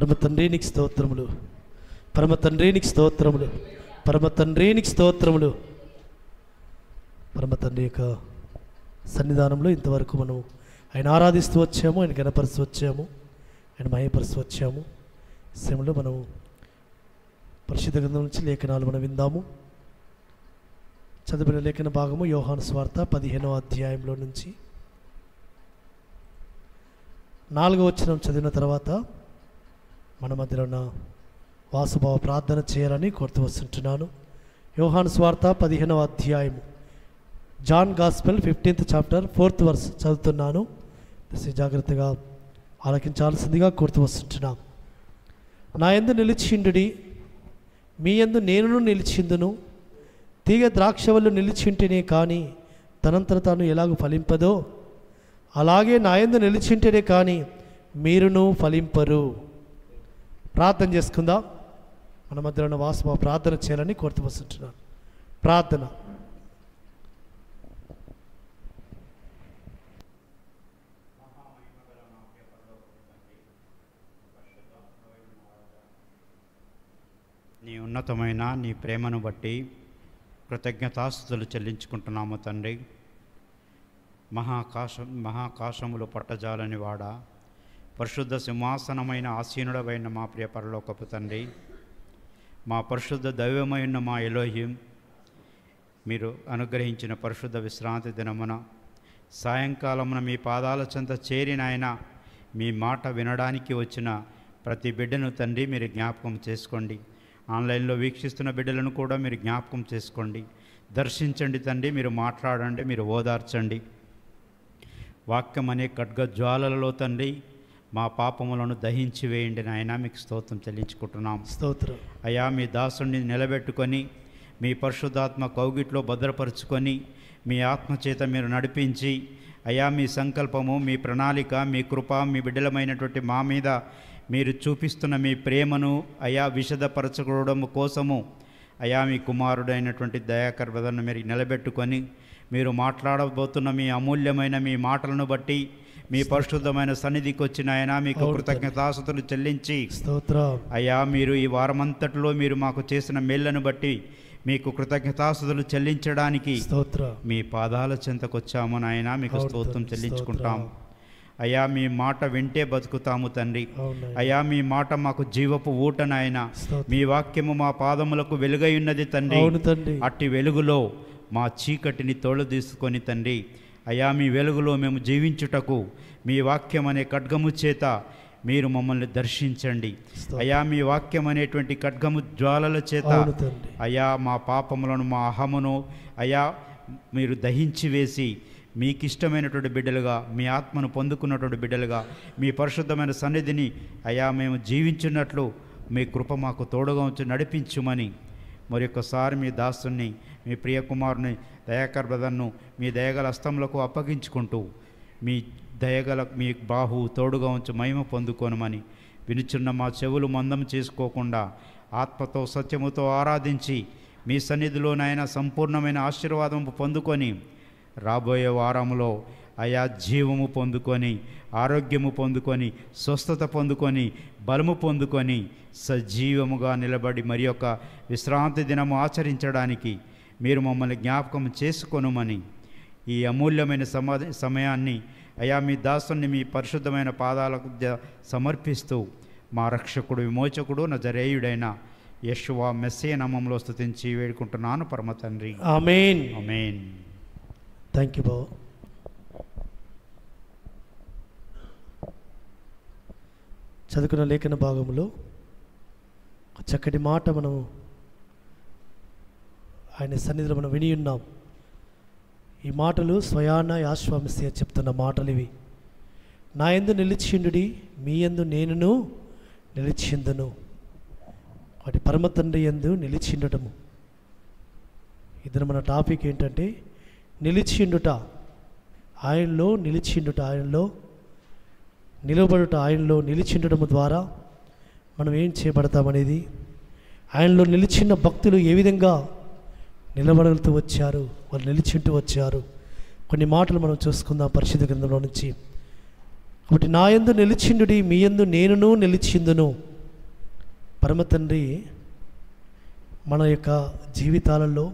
పరమ తండ్రి నీకు స్తోత్రములు, పరమ తండ్రి నీకు స్తోత్రములు, పరమ తండ్రి నీకు స్తోత్రములు. పరమ తండ్రి యొక్క సన్నిధానంలో ఇంతవరకు మనం ఆయన ఆరాధిస్తూ వచ్చాము, ఆయన గణపరుస్తూ వచ్చాము, ఆయన మహిమపరుస్తూ వచ్చాము. సమయంలో మనం పరిశుద్ధ గ్రంథం నుంచి లేఖనాలు మనం విందాము. చదివిన లేఖన భాగము యోహాను సువార్త 15వ అధ్యాయంలో నుంచి 4వ వచనం చదివిన తర్వాత మన మధ్యలో ఉన్న వాసుభావ ప్రార్థన చేయాలని కోరుతూ వస్తుంటున్నాను. యోహాను సువార్త 15వ అధ్యాయము, John gospel 15th chapter 4th verse చదువుతున్నాను. జాగ్రత్తగా ఆలకించాల్సిందిగా కోరుతూ వస్తుంటున్నాం. నా యందు నిలిచిండుడి, మీ యందు నేనును నిలిచిందును. తీగ ద్రాక్షవల్లు నిలిచింటేనే కానీ తనంతట తాను ఎలాగూ ఫలింపదో, అలాగే నా యందు నిలిచింటేనే కానీ మీరును ఫలింపరు. ప్రార్థన చేసుకుందాం. మన మధ్యలో ఉన్న వాసుభావ ప్రార్థన చేయాలని కోరుతూ వస్తుంటున్నాను. ప్రార్థన. నీ ఉన్నతమైన నీ ప్రేమను బట్టి కృతజ్ఞతాస్తుతులు చెల్లించుకుంటున్నాము తండ్రి. మహాకాశములు పట్టజాలని వాడా, పరిశుద్ధ సింహాసనమైన ఆసీనుడమైన మా ప్రియ పరలోకపు తండ్రి, మా పరిశుద్ధ దైవమైన మా ఎలోహిం, మీరు అనుగ్రహించిన పరిశుద్ధ విశ్రాంతి దినమున సాయంకాలమున మీ పాదాల చెంత చేరిన ఆయన మీ మాట వినడానికి వచ్చిన ప్రతి బిడ్డను తండ్రి మీరు జ్ఞాపకం చేసుకోండి. ఆన్లైన్లో వీక్షిస్తున్న బిడ్డలను కూడా మీరు జ్ఞాపకం చేసుకోండి, దర్శించండి తండ్రి. మీరు మాట్లాడండి, మీరు ఓదార్చండి. వాక్యం అనే ఖడ్గజ్వాలలలో తండ్రి మా పాపములను దహించి వేయండి నాయన. మీకు స్తోత్రం చెల్లించుకుంటున్నాం. స్తోత్రం అయ్యా, మీ దాసుని నిలబెట్టుకొని మీ పరిశుద్ధాత్మ కౌగిట్లో భద్రపరుచుకొని మీ ఆత్మచేత మీరు నడిపించి అయ్యా, మీ సంకల్పము, మీ ప్రణాళిక, మీ కృప, మీ బిడ్డలమైనటువంటి మా మీద మీరు చూపిస్తున్న మీ ప్రేమను అయా విశదపరచుకోవడం కోసము అయా మీ కుమారుడైనటువంటి దయాకర్ బ్రదర్ను మీరు నిలబెట్టుకొని మీరు మాట్లాడబోతున్న మీ అమూల్యమైన మీ మాటలను బట్టి మీ పరిశుద్ధమైన సన్నిధికి వచ్చిన ఆయన మీకు కృతజ్ఞతాస్తుతులు చెల్లించి అయ్యా, మీరు ఈ వారమంతటిలో మీరు మాకు చేసిన మేళ్లను బట్టి మీకు కృతజ్ఞతాస్తుతులు చెల్లించడానికి మీ పాదాల చెంతకొచ్చాము నాయన. మీకు స్తోత్రం చెల్లించుకుంటాం. అయ్యా, మీ మాట వింటే బతుకుతాము తండ్రి. అయ్యా, మీ మాట మాకు జీవపు ఊట నాయన. మీ వాక్యము మా పాదములకు వెలుగై ఉన్నది తండ్రి. అట్టి వెలుగులో మా చీకటిని తోలుదీసుకొని తండ్రి అయ్యా, మీ వెలుగులో మేము జీవించుటకు మీ వాక్యం అనే ఖడ్గము చేత మీరు మమ్మల్ని దర్శించండి అయ్యా. మీ వాక్యం అనేటువంటి ఖడ్గము జ్వాలల చేత అయ్యా మా పాపములను, మా అహమును అయ్యా మీరు దహించి వేసి మీకు ఇష్టమైనటువంటి బిడ్డలుగా, మీ ఆత్మను పొందుకున్నటువంటి బిడ్డలుగా, మీ పరిశుద్ధమైన సన్నిధిని అయ్యా మేము జీవించున్నట్లు మీ కృప మాకు తోడుగా ఉంచి నడిపించుమని మరొకసారి మీ దాసుని, మీ ప్రియకుమారుని దయాకర్ బ్రదర్ను మీ దయగల హస్తంలకు అప్పగించుకుంటూ మీ దయగల మీ బాహు తోడుగా ఉంచి మహిమ పొందుకోనమని వినుచున్న మా చెవులు మందం చేసుకోకుండా ఆత్మతో సత్యముతో ఆరాధించి మీ సన్నిధిలోనైనా సంపూర్ణమైన ఆశీర్వాదం పొందుకొని రాబోయే వారంలో అయా జీవము పొందుకొని, ఆరోగ్యము పొందుకొని, స్వస్థత పొందుకొని, బలము పొందుకొని సజీవముగా నిలబడి మరి యొక్క విశ్రాంతి దినము ఆచరించడానికి మీరు మమ్మల్ని జ్ఞాపకం చేసుకొనుమని ఈ అమూల్యమైన సమయాన్ని అయా మీ దాసుని మీ పరిశుద్ధమైన పాదాలకు సమర్పిస్తూ మా రక్షకుడు, విమోచకుడు, నజరేయుడైన యెషువా మెస్సియ నామములో స్తుతించి వేడుకుంటున్నాను పరమ తండ్రి. ఆమేన్. ఆమేన్. థ్యాంక్ యూ బాబు. చదువుకున్న లేఖన భాగంలో చక్కటి మాట మనం ఆయన సన్నిధిలో మనం విని ఉన్నాం. ఈ మాటలు స్వయాన యెషువా మెస్సియా చెప్తున్న మాటలు ఇవి. నా యందు నిలిచిండుడి, మీ యందు నేనును నిలిచిందును. వాటి పరమ తండ్రి యందు నిలిచిండటము. ఇద్దరు మన టాపిక్ ఏంటంటే నిలిచిండుట, ఆయనలో నిలిచిండుట, ఆయనలో నిలబడుట, ఆయనలో నిలిచిండటము ద్వారా మనం ఏం చేయబడతామనేది, ఆయనలో నిలిచిన భక్తులు ఏ విధంగా నిలబడుతూ వచ్చారు, వాళ్ళు నిలిచింటూ వచ్చారు. కొన్ని మాటలు మనం చూసుకుందాం పరిశుద్ధ గ్రంథంలో నుంచి. కాబట్టి నా యందు నిలిచిండుడి, మీ యందు నేనును నిలిచిందును. పరమ తండ్రి మన యొక్క జీవితాలలో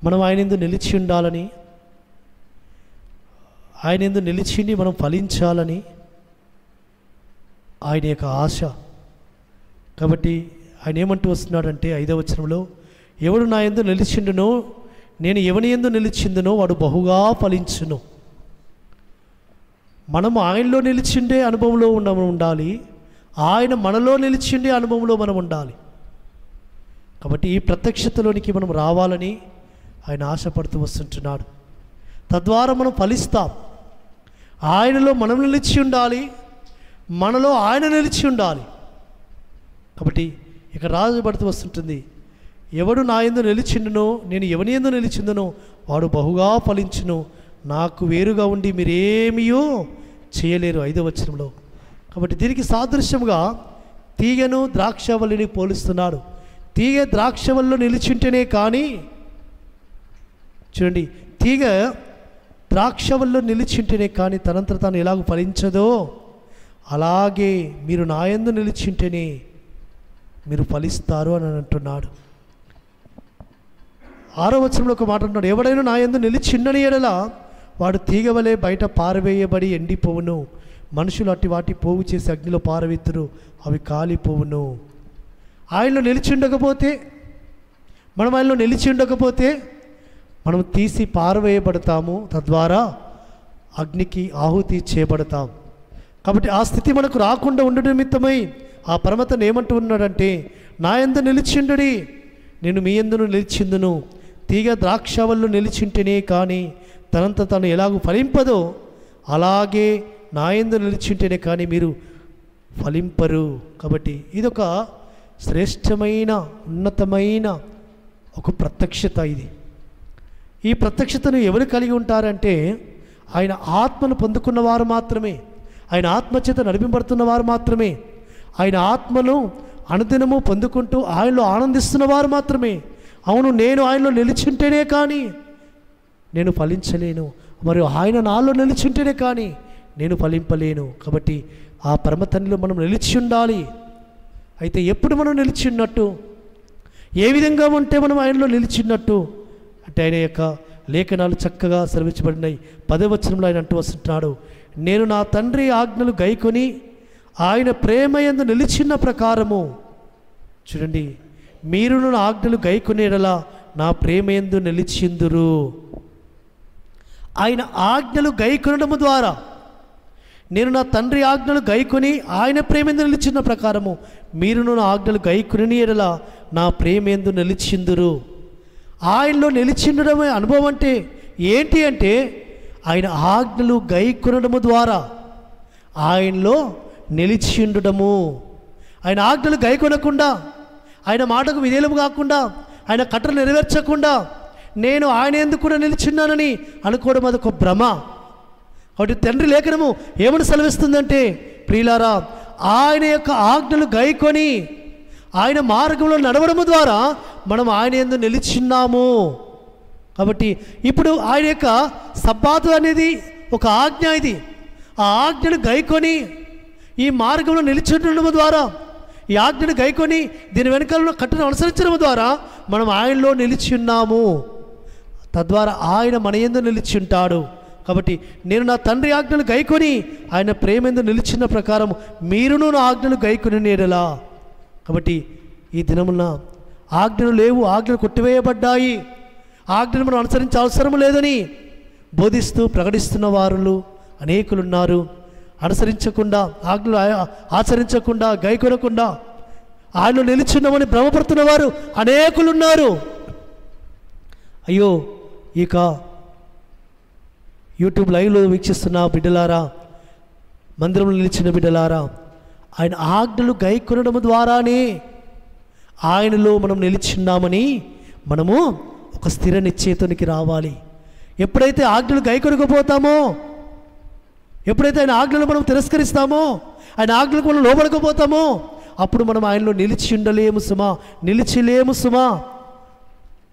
మనం ఆయన యందు నిలిచి ఉండాలని, ఆయన యందు నిలిచి మనం ఫలించాలని ఆయన యొక్క ఆశ. కాబట్టి ఆయన ఏమంటూ వస్తున్నాడంటే 5వ వచనంలో, ఎవడు నా యందు నిలిచిండునో, నేను ఎవని యందు నిలిచిందునో వాడు బహుగా ఫలించును. మనము ఆయనలో నిలిచిండే అనుభవంలో ఉండాలి, ఆయన మనలో నిలిచిండే అనుభవంలో మనం ఉండాలి. కాబట్టి ఈ ప్రత్యక్షతలోనికి మనం రావాలని ఆయన ఆశపడుతూ వస్తుంటున్నాడు. తద్వారా మనం ఫలిస్తాం. ఆయనలో మనం నిలిచి ఉండాలి, మనలో ఆయన నిలిచి ఉండాలి. కాబట్టి ఇక రాజబడుతూ వస్తుంటుంది, ఎవడు నా యందు నిలిచిండునో, నేను ఎవని యందు నిలిచిందునో వాడు బహుగా ఫలించును, నాకు వేరుగా ఉండి మీరేమీయో చేయలేరు. 5వ వచనంలో. కాబట్టి దీనికి సాదృశ్యంగా తీగను ద్రాక్షవల్లిని పోలుస్తున్నాడు. తీగ ద్రాక్షవల్లిలో నిలిచింటేనే కానీ, చూడండి, తీగ ద్రాక్షవల్లిలో నిలిచింటేనే కానీ తనంతట తాను ఎలాగో ఫలించదో, అలాగే మీరు నా యందు నిలిచింటేనే మీరు ఫలిస్తారు అని అంటున్నాడు. 6వ వచనంలో ఒక మాట అంటున్నాడు, ఎవడైనా నా యందు నిలిచిండని ఎడల వాడు తీగ వలె బయట పారవేయబడి ఎండిపోవును, మనుషులు అట్టి వాటి పోగు చేసి అగ్నిలో పారవెత్తురు, అవి కాలిపోవును. ఆయనలో నిలిచి ఉండకపోతే, మనం ఆయనలో నిలిచి ఉండకపోతే మనం తీసి పారవేయబడతాము, తద్వారా అగ్నికి ఆహుతి చేయబడతాం. కాబట్టి ఆ స్థితి మనకు రాకుండా ఉండడం నిమిత్తమై ఆ పరమతను ఏమంటూ ఉన్నాడంటే, నా యందు నిలిచిండుడి, నేను మీ యందును నిలిచిందును. తీగ ద్రాక్షవల్లు నిలిచింటేనే కానీ తనంత తను ఎలాగూ ఫలింపదో, అలాగే నా యందు నిలిచింటేనే కానీ మీరు ఫలింపరు. కాబట్టి ఇదొక శ్రేష్టమైన ఉన్నతమైన ఒక ప్రత్యక్షత. ఈ ప్రత్యక్షతను ఎవరు కలిగి ఉంటారంటే, ఆయన ఆత్మను పొందుకున్నవారు మాత్రమే, ఆయన ఆత్మచేత నడిపింపబడుతున్నవారు మాత్రమే, ఆయన ఆత్మను అనుదినము పొందుకుంటూ ఆయనలో ఆనందిస్తున్నవారు మాత్రమే. అవును, నేను ఆయనలో నిలిచింటేనే కానీ నేను ఫలించలేను, మరియు ఆయన నాలో నిలిచింటేనే కానీ నేను ఫలింపలేను. కాబట్టి ఆ పరమ తండ్రిలో మనం నిలిచి ఉండాలి. అయితే ఎప్పుడు మనం నిలిచి ఉన్నట్టు, ఏ విధంగా ఉంటే మనం ఆయనలో నిలిచిన్నట్టు అంటే, ఆయన యొక్క లేఖనాలు చక్కగా సెలవించబడినాయి. 10వ వచనంలో ఆయన అంటూ వస్తుంటున్నాడు, నేను నా తండ్రి ఆజ్ఞలు గైకొని ఆయన ప్రేమ యందు నిలిచిన ప్రకారము, చూడండి, మీరును నా ఆజ్ఞలు గైకొనేలా నా ప్రేమ యందు నిలిచిందురు. ఆయన ఆజ్ఞలు గైకొనడము ద్వారా, నేను నా తండ్రి ఆజ్ఞలు గైకొని ఆయన ప్రేమ యందు నిలిచిన ప్రకారము మీరును నా ఆజ్ఞలు గైకొని ఎడలా నా ప్రేమ యందు నిలిచిందురు. ఆయనలో నిలిచిండడమే అనుభవం అంటే ఏంటి అంటే, ఆయన ఆజ్ఞలు గైకొనడము ద్వారా ఆయనలో నిలిచి ఉండడము. ఆయన ఆజ్ఞలు గైకొనకుండా, ఆయన మాటకు విధేయము కాకుండా, ఆయన కట్టలు నెరవేర్చకుండా నేను ఆయన ఎందుకు కూడా నిలిచిన్నానని అనుకోవడం అదొక భ్రమ. కాబట్టి తండ్రి లేఖనము ఏమని సెలవిస్తుందంటే, ప్రియులారా, ఆయన యొక్క ఆజ్ఞలు గైకొని ఆయన మార్గంలో నడవడము ద్వారా మనం ఆయన యందు నిలిచిన్నాము. కాబట్టి ఇప్పుడు ఆయన యొక్క సబ్బాతు అనేది ఒక ఆజ్ఞ. ఇది ఆ ఆజ్ఞను గైకొని ఈ మార్గంలో నిలిచి ఉండడం ద్వారా, ఈ ఆజ్ఞను గైకొని దీని వెనకాలలో కట్టును అనుసరించడం ద్వారా మనం ఆయనలో నిలిచి ఉన్నాము. తద్వారా ఆయన మన యందు నిలిచి ఉంటాడు. కాబట్టి నేను నా తండ్రి ఆజ్ఞలు గైకొని ఆయన ప్రేమ యందు నిలిచిన ప్రకారం మీరును నా ఆజ్ఞలు గైకొని నేరలా. కాబట్టి ఈ దినమున ఆజ్ఞలు లేవు, ఆజ్ఞలు కొట్టివేయబడ్డాయి, ఆజ్ఞలు మనం అనుసరించే అవసరం లేదని బోధిస్తూ ప్రకటిస్తున్న వారు అనేకులున్నారు. అనుసరించకుండా, ఆజ్ఞలు ఆచరించకుండా, గైకొనకుండా ఆయనలో నిలిచున్నామని భ్రమపడుతున్న వారు అనేకులున్నారు. అయ్యో, ఇక యూట్యూబ్ లైవ్లో వీక్షిస్తున్న బిడ్డలారా, మందిరంలో నిలిచిన బిడ్డలారా, ఆయన ఆజ్ఞలు గైకొనడం ద్వారానే ఆయనలో మనం నిలిచిన్నామని మనము ఒక స్థిర నిశ్చయితానికి రావాలి. ఎప్పుడైతే ఆజ్ఞలు గైకొనకపోతామో, ఎప్పుడైతే ఆయన ఆజ్ఞలు మనం తిరస్కరిస్తామో, ఆయన ఆజ్ఞలకు మనం లోబడకపోతామో, అప్పుడు మనం ఆయనలో నిలిచి ఉండలేము సుమా, నిలిచిలేము సుమా.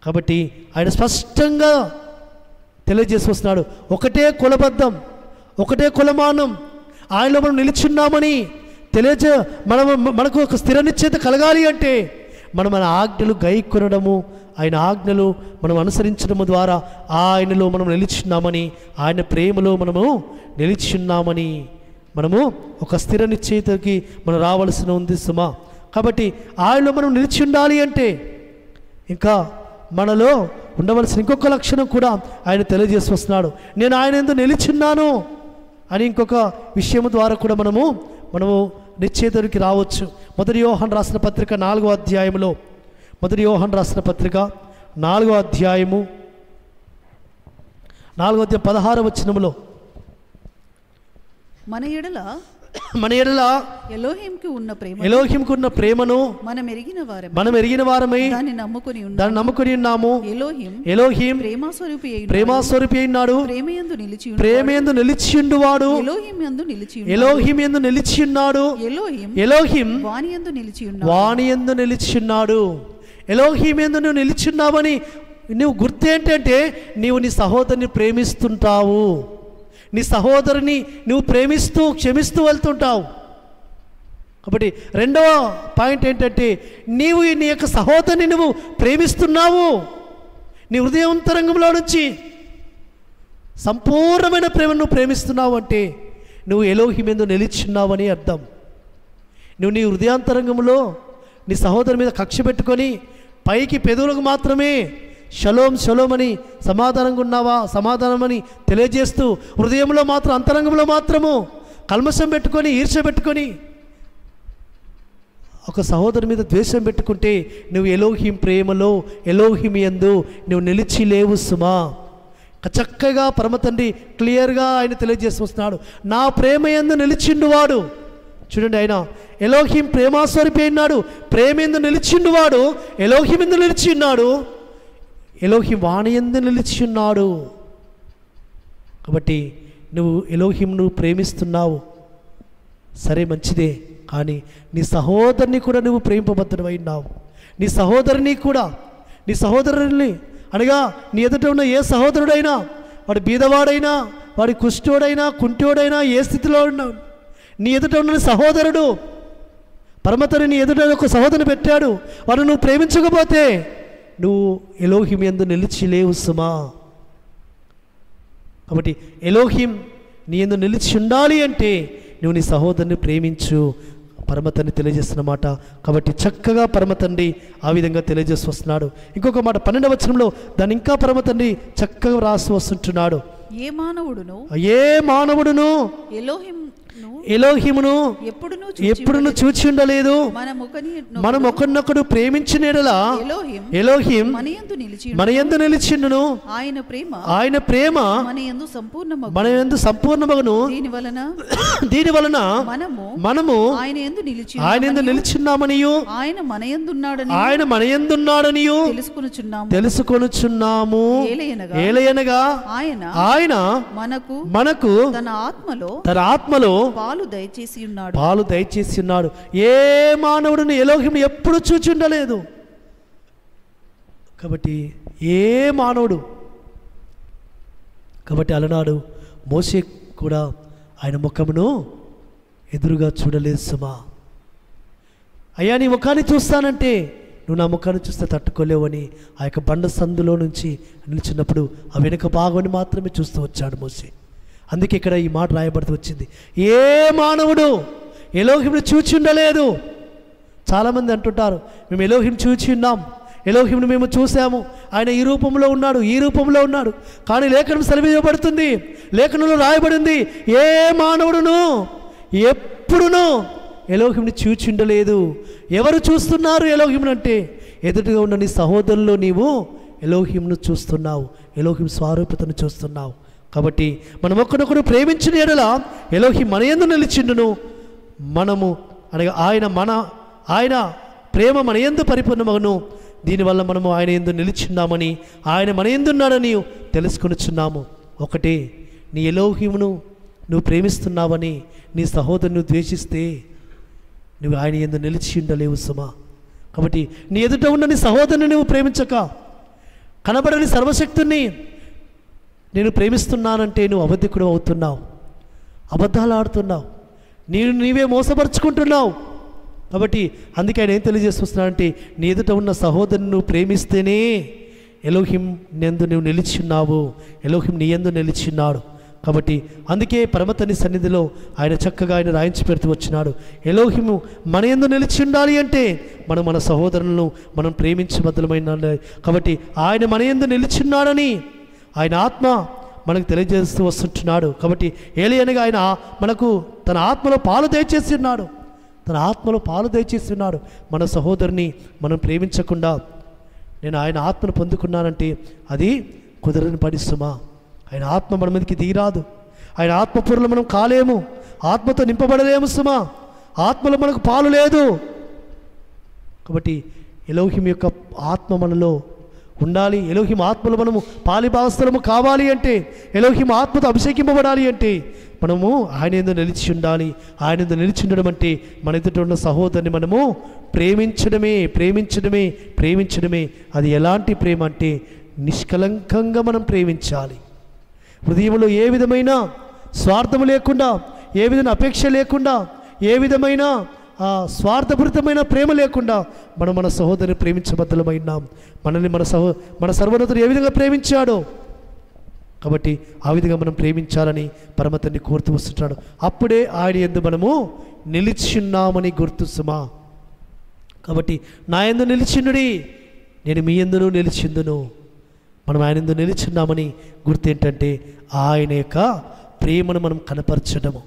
కాబట్టి ఆయన స్పష్టంగా తెలియజేసి వస్తున్నాడు, ఒకటే కులబద్ధం, ఒకటే కులమానం, ఆయనలో మనం నిలిచిన్నామని మనకు ఒక స్థిర నిశ్చయత కలగాలి అంటే మన ఆజ్ఞలు గైకొనడము, ఆయన ఆజ్ఞలు మనం అనుసరించడము ద్వారా ఆయనలో మనం నిలిచున్నామని, ఆయన ప్రేమలో మనము నిలిచున్నామని మనము ఒక స్థిర నిశ్చయితకి మనం రావాల్సిన ఉంది సుమా. కాబట్టి ఆయనలో మనం నిలిచి ఉండాలి అంటే ఇంకా మనలో ఉండవలసిన ఇంకొక లక్షణం కూడా ఆయన తెలియజేసి వస్తున్నాడు. నేను ఆయన యందు నిలిచున్నాను అని ఇంకొక విషయం ద్వారా కూడా మనము నిశ్చయితకి రావచ్చు. మొదటి యోహాను రాసిన పత్రిక 4వ అధ్యాయంలో, మొదటి యోహాను రాసిన పత్రిక 4వ అధ్యాయము 4వ అధ్యాయం 16వ వచనములో, మన ఎడల ఎలోహింకు ఉన్న ప్రేమను మనం ఎరిగిన వారమై దాన్ని నమ్ముకొని ఉన్నాము. ఎలోహిం ప్రేమాస్వరూపి అయినాడు, ప్రేమయందు నిలిచియుండువాడు, ఎలోహిం యందు నిలిచియున్నాడు, ఎలోహిం వాని యందు నిలిచియున్నాడు. ఎలోహిం యందు నువ్వు నిలిచిన్నావని నువ్వు గుర్తేంటంటే నీవు నీ సహోదరుని ప్రేమిస్తుంటావు, నీ సహోదరుని నువ్వు ప్రేమిస్తూ క్షమిస్తూ వెళ్తుంటావు. కాబట్టి రెండవ పాయింట్ ఏంటంటే నీవు నీ యొక్క సహోదరుని నువ్వు ప్రేమిస్తున్నావు. నీ హృదయాంతరంగంలో నుంచి సంపూర్ణమైన ప్రేమను నువ్వు ప్రేమిస్తున్నావు అంటే నువ్వు ఎలోహిం యందు నిలిచున్నావని అర్థం. నువ్వు నీ హృదయాంతరంగంలో నీ సహోదరు మీద కక్ష పెట్టుకొని పైకి పెదవులకు మాత్రమే షలోం షలోం అని సమాధానంగా ఉన్నావా, సమాధానమని తెలియజేస్తూ హృదయంలో మాత్రం అంతరంగంలో మాత్రము కల్మషం పెట్టుకొని ఈర్ష్య పెట్టుకొని ఒక సహోదరు మీద ద్వేషం పెట్టుకుంటే నువ్వు ఎలోహిం ప్రేమలో ఎలోహిం యందు నువ్వు నిలిచి లేవు సుమా. చక్కగా పరమ తండ్రి క్లియర్గా ఆయన తెలియజేసి వస్తున్నాడు, నా ప్రేమ యందు నిలిచిండువాడు. చూడండి, ఆయన ఎలోహిం ప్రేమాస్వరూపి అయినాడు, ప్రేమ యందు నిలిచిండువాడు, ఎలోహిం యందు నిలిచి ఉన్నాడు, ఎలోహిం వాని యందు నిలిచి ఉన్నాడు. కాబట్టి నువ్వు ఎలోహింను ప్రేమిస్తున్నావు, సరే మంచిదే. కానీ నీ సహోదరుని కూడా నువ్వు ప్రేమింపబద్ధుడైనావు. నీ సహోదరుని అనగా నీ ఎదుట ఉన్న ఏ సహోదరుడైనా, వాడు బీదవాడైనా, వాడి కుష్ఠోడైనా, కుంటోడైనా, ఏ స్థితిలో ఉన్నా, నీ ఎదుట ఉన్న సహోదరుడు పరమతని నీ ఎదుట ఒక సహోదరుని పెట్టాడు, వాడు నువ్వు ప్రేమించకపోతే నువ్వు ఎలోహిం యందు నిలిచి లేవు సుమా. కాబట్టి ఎలోహిం నీ యందు నిలిచి ఉండాలి అంటే నువ్వు నీ సహోదరుని ప్రేమించు, పరమతండ్రి తెలియజేస్తున్న మాట. కాబట్టి చక్కగా పరమతండ్రి ఆ విధంగా తెలియజేసి వస్తున్నాడు. ఇంకొక మాట 12వ వచనంలో దాన్ని ఇంకా పరమతండ్రి చక్కగా రాసి వస్తుంటున్నాడు. ఏ మానవుడును ఎలోహిమును ఎప్పుడును చూచి ఉండలేదు. మనం ఒకరినొకడు ప్రేమించిన ఎడల ఎలోహిం మన యందు నిలిచిండును. ఆయన ప్రేమ మన యందు సంపూర్ణమగును. దీని వలన మనము ఆయన యందు నిలిచిన్నామనియు ఆయన మన యందున్నాడనియు తెలుసుకొనుచున్నాము. ఏలయనగా ఆయన మనకు తన ఆత్మలో పాలు దయచేసి ఉన్నాడు. ఏ మానవుడిని ఎలోహిం ఎప్పుడు చూచి ఉండలేదు. కాబట్టి ఏ మానవుడు, కాబట్టి అలనాడు మోషే కూడా ఆయన ముఖమును ఎదురుగా చూడలేదు సుమా. అయ్యా నీ ముఖాన్ని చూస్తానంటే నువ్వు నా ముఖాన్ని చూస్తే తట్టుకోలేవని ఆ యొక్క బండ సందులో నుంచి నిలిచినప్పుడు ఆ వెనుక భాగాన్ని మాత్రమే చూస్తూ వచ్చాడు మోషే. అందుకే ఇక్కడ ఈ మాట రాయబడుతూ వచ్చింది, ఏ మానవుడు ఎలోహింను చూచి ఉండలేదు. చాలామంది అంటుంటారు, మేము ఎలోహిం చూచి ఉన్నాం, ఎలోహింను మేము చూసాము, ఆయన ఈ రూపంలో ఉన్నాడు, ఈ రూపంలో ఉన్నాడు. కానీ లేఖనం సెలవివ్వబడుతుంది, లేఖనంలో రాయబడింది, ఏ మానవుడును ఎప్పుడునూ ఎలోహింని చూచి ఉండలేదు. ఎవరు చూస్తున్నారు ఎలోహింను అంటే ఎదుటిగా ఉన్న నీ సహోదరుల్లో నీవు ఎలోహింను చూస్తున్నావు, ఎలోహిం స్వరూపతను చూస్తున్నావు. కాబట్టి మనం ఒకరినొకరు ప్రేమించిన ఎడల ఎలోహిం మన యందు నిలిచిండును. మనము అనగా ఆయన ప్రేమ మన యందు పరిపూర్ణమగును. దీనివల్ల మనము ఆయన యందు నిలిచిన్నామని, ఆయన మన యందున్నాడని తెలుసుకొనిచున్నాము. ఒకటే, నీ ఎలోహిమును నువ్వు ప్రేమిస్తున్నావని నీ సహోదరుని ద్వేషిస్తే నువ్వు ఆయన యందు నిలిచి ఉండలేవు సుమా. కాబట్టి నీ ఎదుట ఉన్న నీ సహోదరుని నువ్వు ప్రేమించక, కనబడని సర్వశక్తుని నేను ప్రేమిస్తున్నానంటే నువ్వు అబద్ధికుడు అవుతున్నావు, అబద్ధాలు ఆడుతున్నావు. నీవే మోసపరుచుకుంటున్నావు. కాబట్టి అందుకే ఆయన ఏం తెలియజేస్తున్నాడంటే, నీ ఎదుట ఉన్న సహోదరుని నువ్వు ప్రేమిస్తేనే ఎలోహిం నందు నువ్వు నిలిచిన్నావు, ఎలోహిం నీ యందు నిలిచిన్నాడు. కాబట్టి అందుకే పరమతని సన్నిధిలో ఆయన చక్కగా ఆయన రాయించి పెడుతూ వచ్చినాడు. ఎలోహిము మన యందు నిలిచి ఉండాలి అంటే మనం మన సహోదరులను మనం ప్రేమించబద్దలమైన. కాబట్టి ఆయన మన యందు నిలిచిన్నాడని ఆయన ఆత్మ మనకు తెలియజేస్తూ వస్తుంటున్నాడు. కాబట్టి ఏలి అనగా ఆయన మనకు తన ఆత్మలో పాలు దయచేసి ఉన్నాడు, తన ఆత్మలో పాలు దయచేసి ఉన్నాడు. మన సహోదరుని మనం ప్రేమించకుండా నేను ఆయన ఆత్మను పొందుకున్నానంటే అది కుదరని పరిశ్రమ. ఆయన ఆత్మ మన మీదకి దిగిరాదు. ఆయన ఆత్మపూర్లు మనం కాలేము, ఆత్మతో నింపబడలేము సుమా. ఆత్మలో మనకు పాలు లేదు. కాబట్టి ఎలోహిం యొక్క ఆత్మ మనలో ఉండాలి. ఎలోహిం ఆత్మలో మనము పాలిభాగస్థలము కావాలి అంటే, ఎలోహిం ఆత్మతో అభిషేకింపబడాలి అంటే మనము ఆయన యందు నిలిచి ఉండాలి. ఆయన యందు నిలిచి ఉండడం అంటే మన ఎదుట ఉన్న సహోదరుని మనము ప్రేమించడమే, ప్రేమించడమే, ప్రేమించడమే. అది ఎలాంటి ప్రేమ అంటే నిష్కలంకంగా మనం ప్రేమించాలి. హృదయంలో ఏ విధమైన స్వార్థము లేకుండా, ఏ విధమైన అపేక్ష లేకుండా, ఏ విధమైన స్వార్థపూరితమైన ప్రేమ లేకుండా మనం మన సహోదరుని ప్రేమించబద్దలమైనాం. మనల్ని మన సర్వోన్నతుడు ఏ విధంగా ప్రేమించాడో, కాబట్టి ఆ విధంగా మనం ప్రేమించాలని పరమతండ్రి కోరుతూ వస్తుంటాడు. అప్పుడే ఆయన యందు మనము నిలిచిన్నామని గుర్తు సుమా. కాబట్టి నా యందు నిలిచిండుడి, నేను మీ యందును నిలిచిందును. మనం ఆయన యందు నిలిచిన్నామని గుర్తు ఏంటంటే ఆయన యొక్క ప్రేమను మనం కనపరచడము,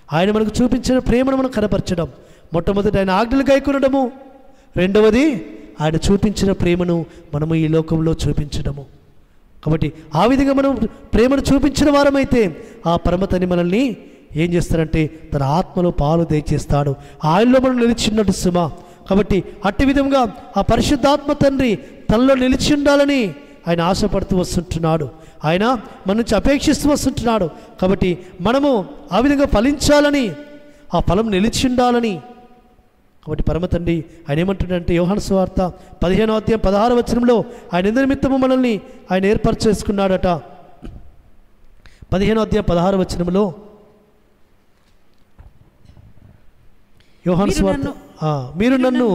ఆయన మనకు చూపించిన ప్రేమను మనం కనపరచడం. మొట్టమొదటి ఆయన ఆజ్ఞలు గైకొనడము, రెండవది ఆయన చూపించిన ప్రేమను మనము ఈ లోకంలో చూపించడము. కాబట్టి ఆ విధంగా మనం ప్రేమను చూపించిన వారమైతే ఆ పరమతని మనల్ని ఏం చేస్తారంటే తన ఆత్మలో పాలు దయచేస్తాడు. ఆయనలో మనం నిలిచిన్నట్టు సుమా. కాబట్టి అట్టి విధంగా ఆ పరిశుద్ధాత్మ తండ్రి తనలో నిలిచి ఉండాలని ఆయన ఆశపడుతూ వస్తుంటున్నాడు. ఆయన మన నుంచి అపేక్షిస్తూ వస్తుంటున్నాడు. కాబట్టి మనము ఆ విధంగా ఫలించాలని, ఆ ఫలం నిలిచి ఉండాలని. కాబట్టి పరమతండ్రి ఆయన ఏమంటున్నాడంటే యోహాను సువార్త 15వ అధ్యాయం 16వ వచనంలో ఆయన ఎందు నిమిత్తము మనల్ని ఆయన ఏర్పరచేసుకున్నాడట. 15వ అధ్యాయం 16వ వచనంలో యోహాను సువార్త, మీరు నన్ను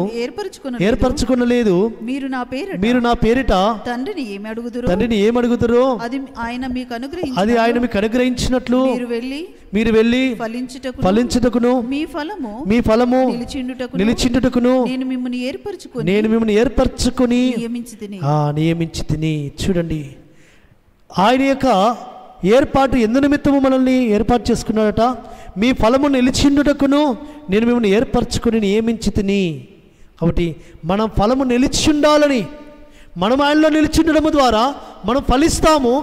ఏర్పరచుకునలేదు, మీరు నా పేరిట తండ్రిని ఏమి అడుగుతారో అది ఆయన మీకు అనుగ్రహించినట్లు మీరు వెళ్ళి ఫలించుటకును మీ ఫలము నిలిచిండుటకును నేను మిమ్మల్ని ఏర్పరచుకొని నియమించితిని. చూడండి, ఆయన యొక్క ఏర్పాటు ఎందు నిమిత్తము మనల్ని ఏర్పాటు చేసుకున్నాడట. మీ ఫలము నిలిచిండుటకును నేను మిమ్మల్ని ఏర్పరచుకొని నియమించితిని. కాబట్టి మనం ఫలము నిలిచి ఉండాలని, మనం ఆయనలో నిలిచి ఉండడం ద్వారా మనం ఫలిస్తాము.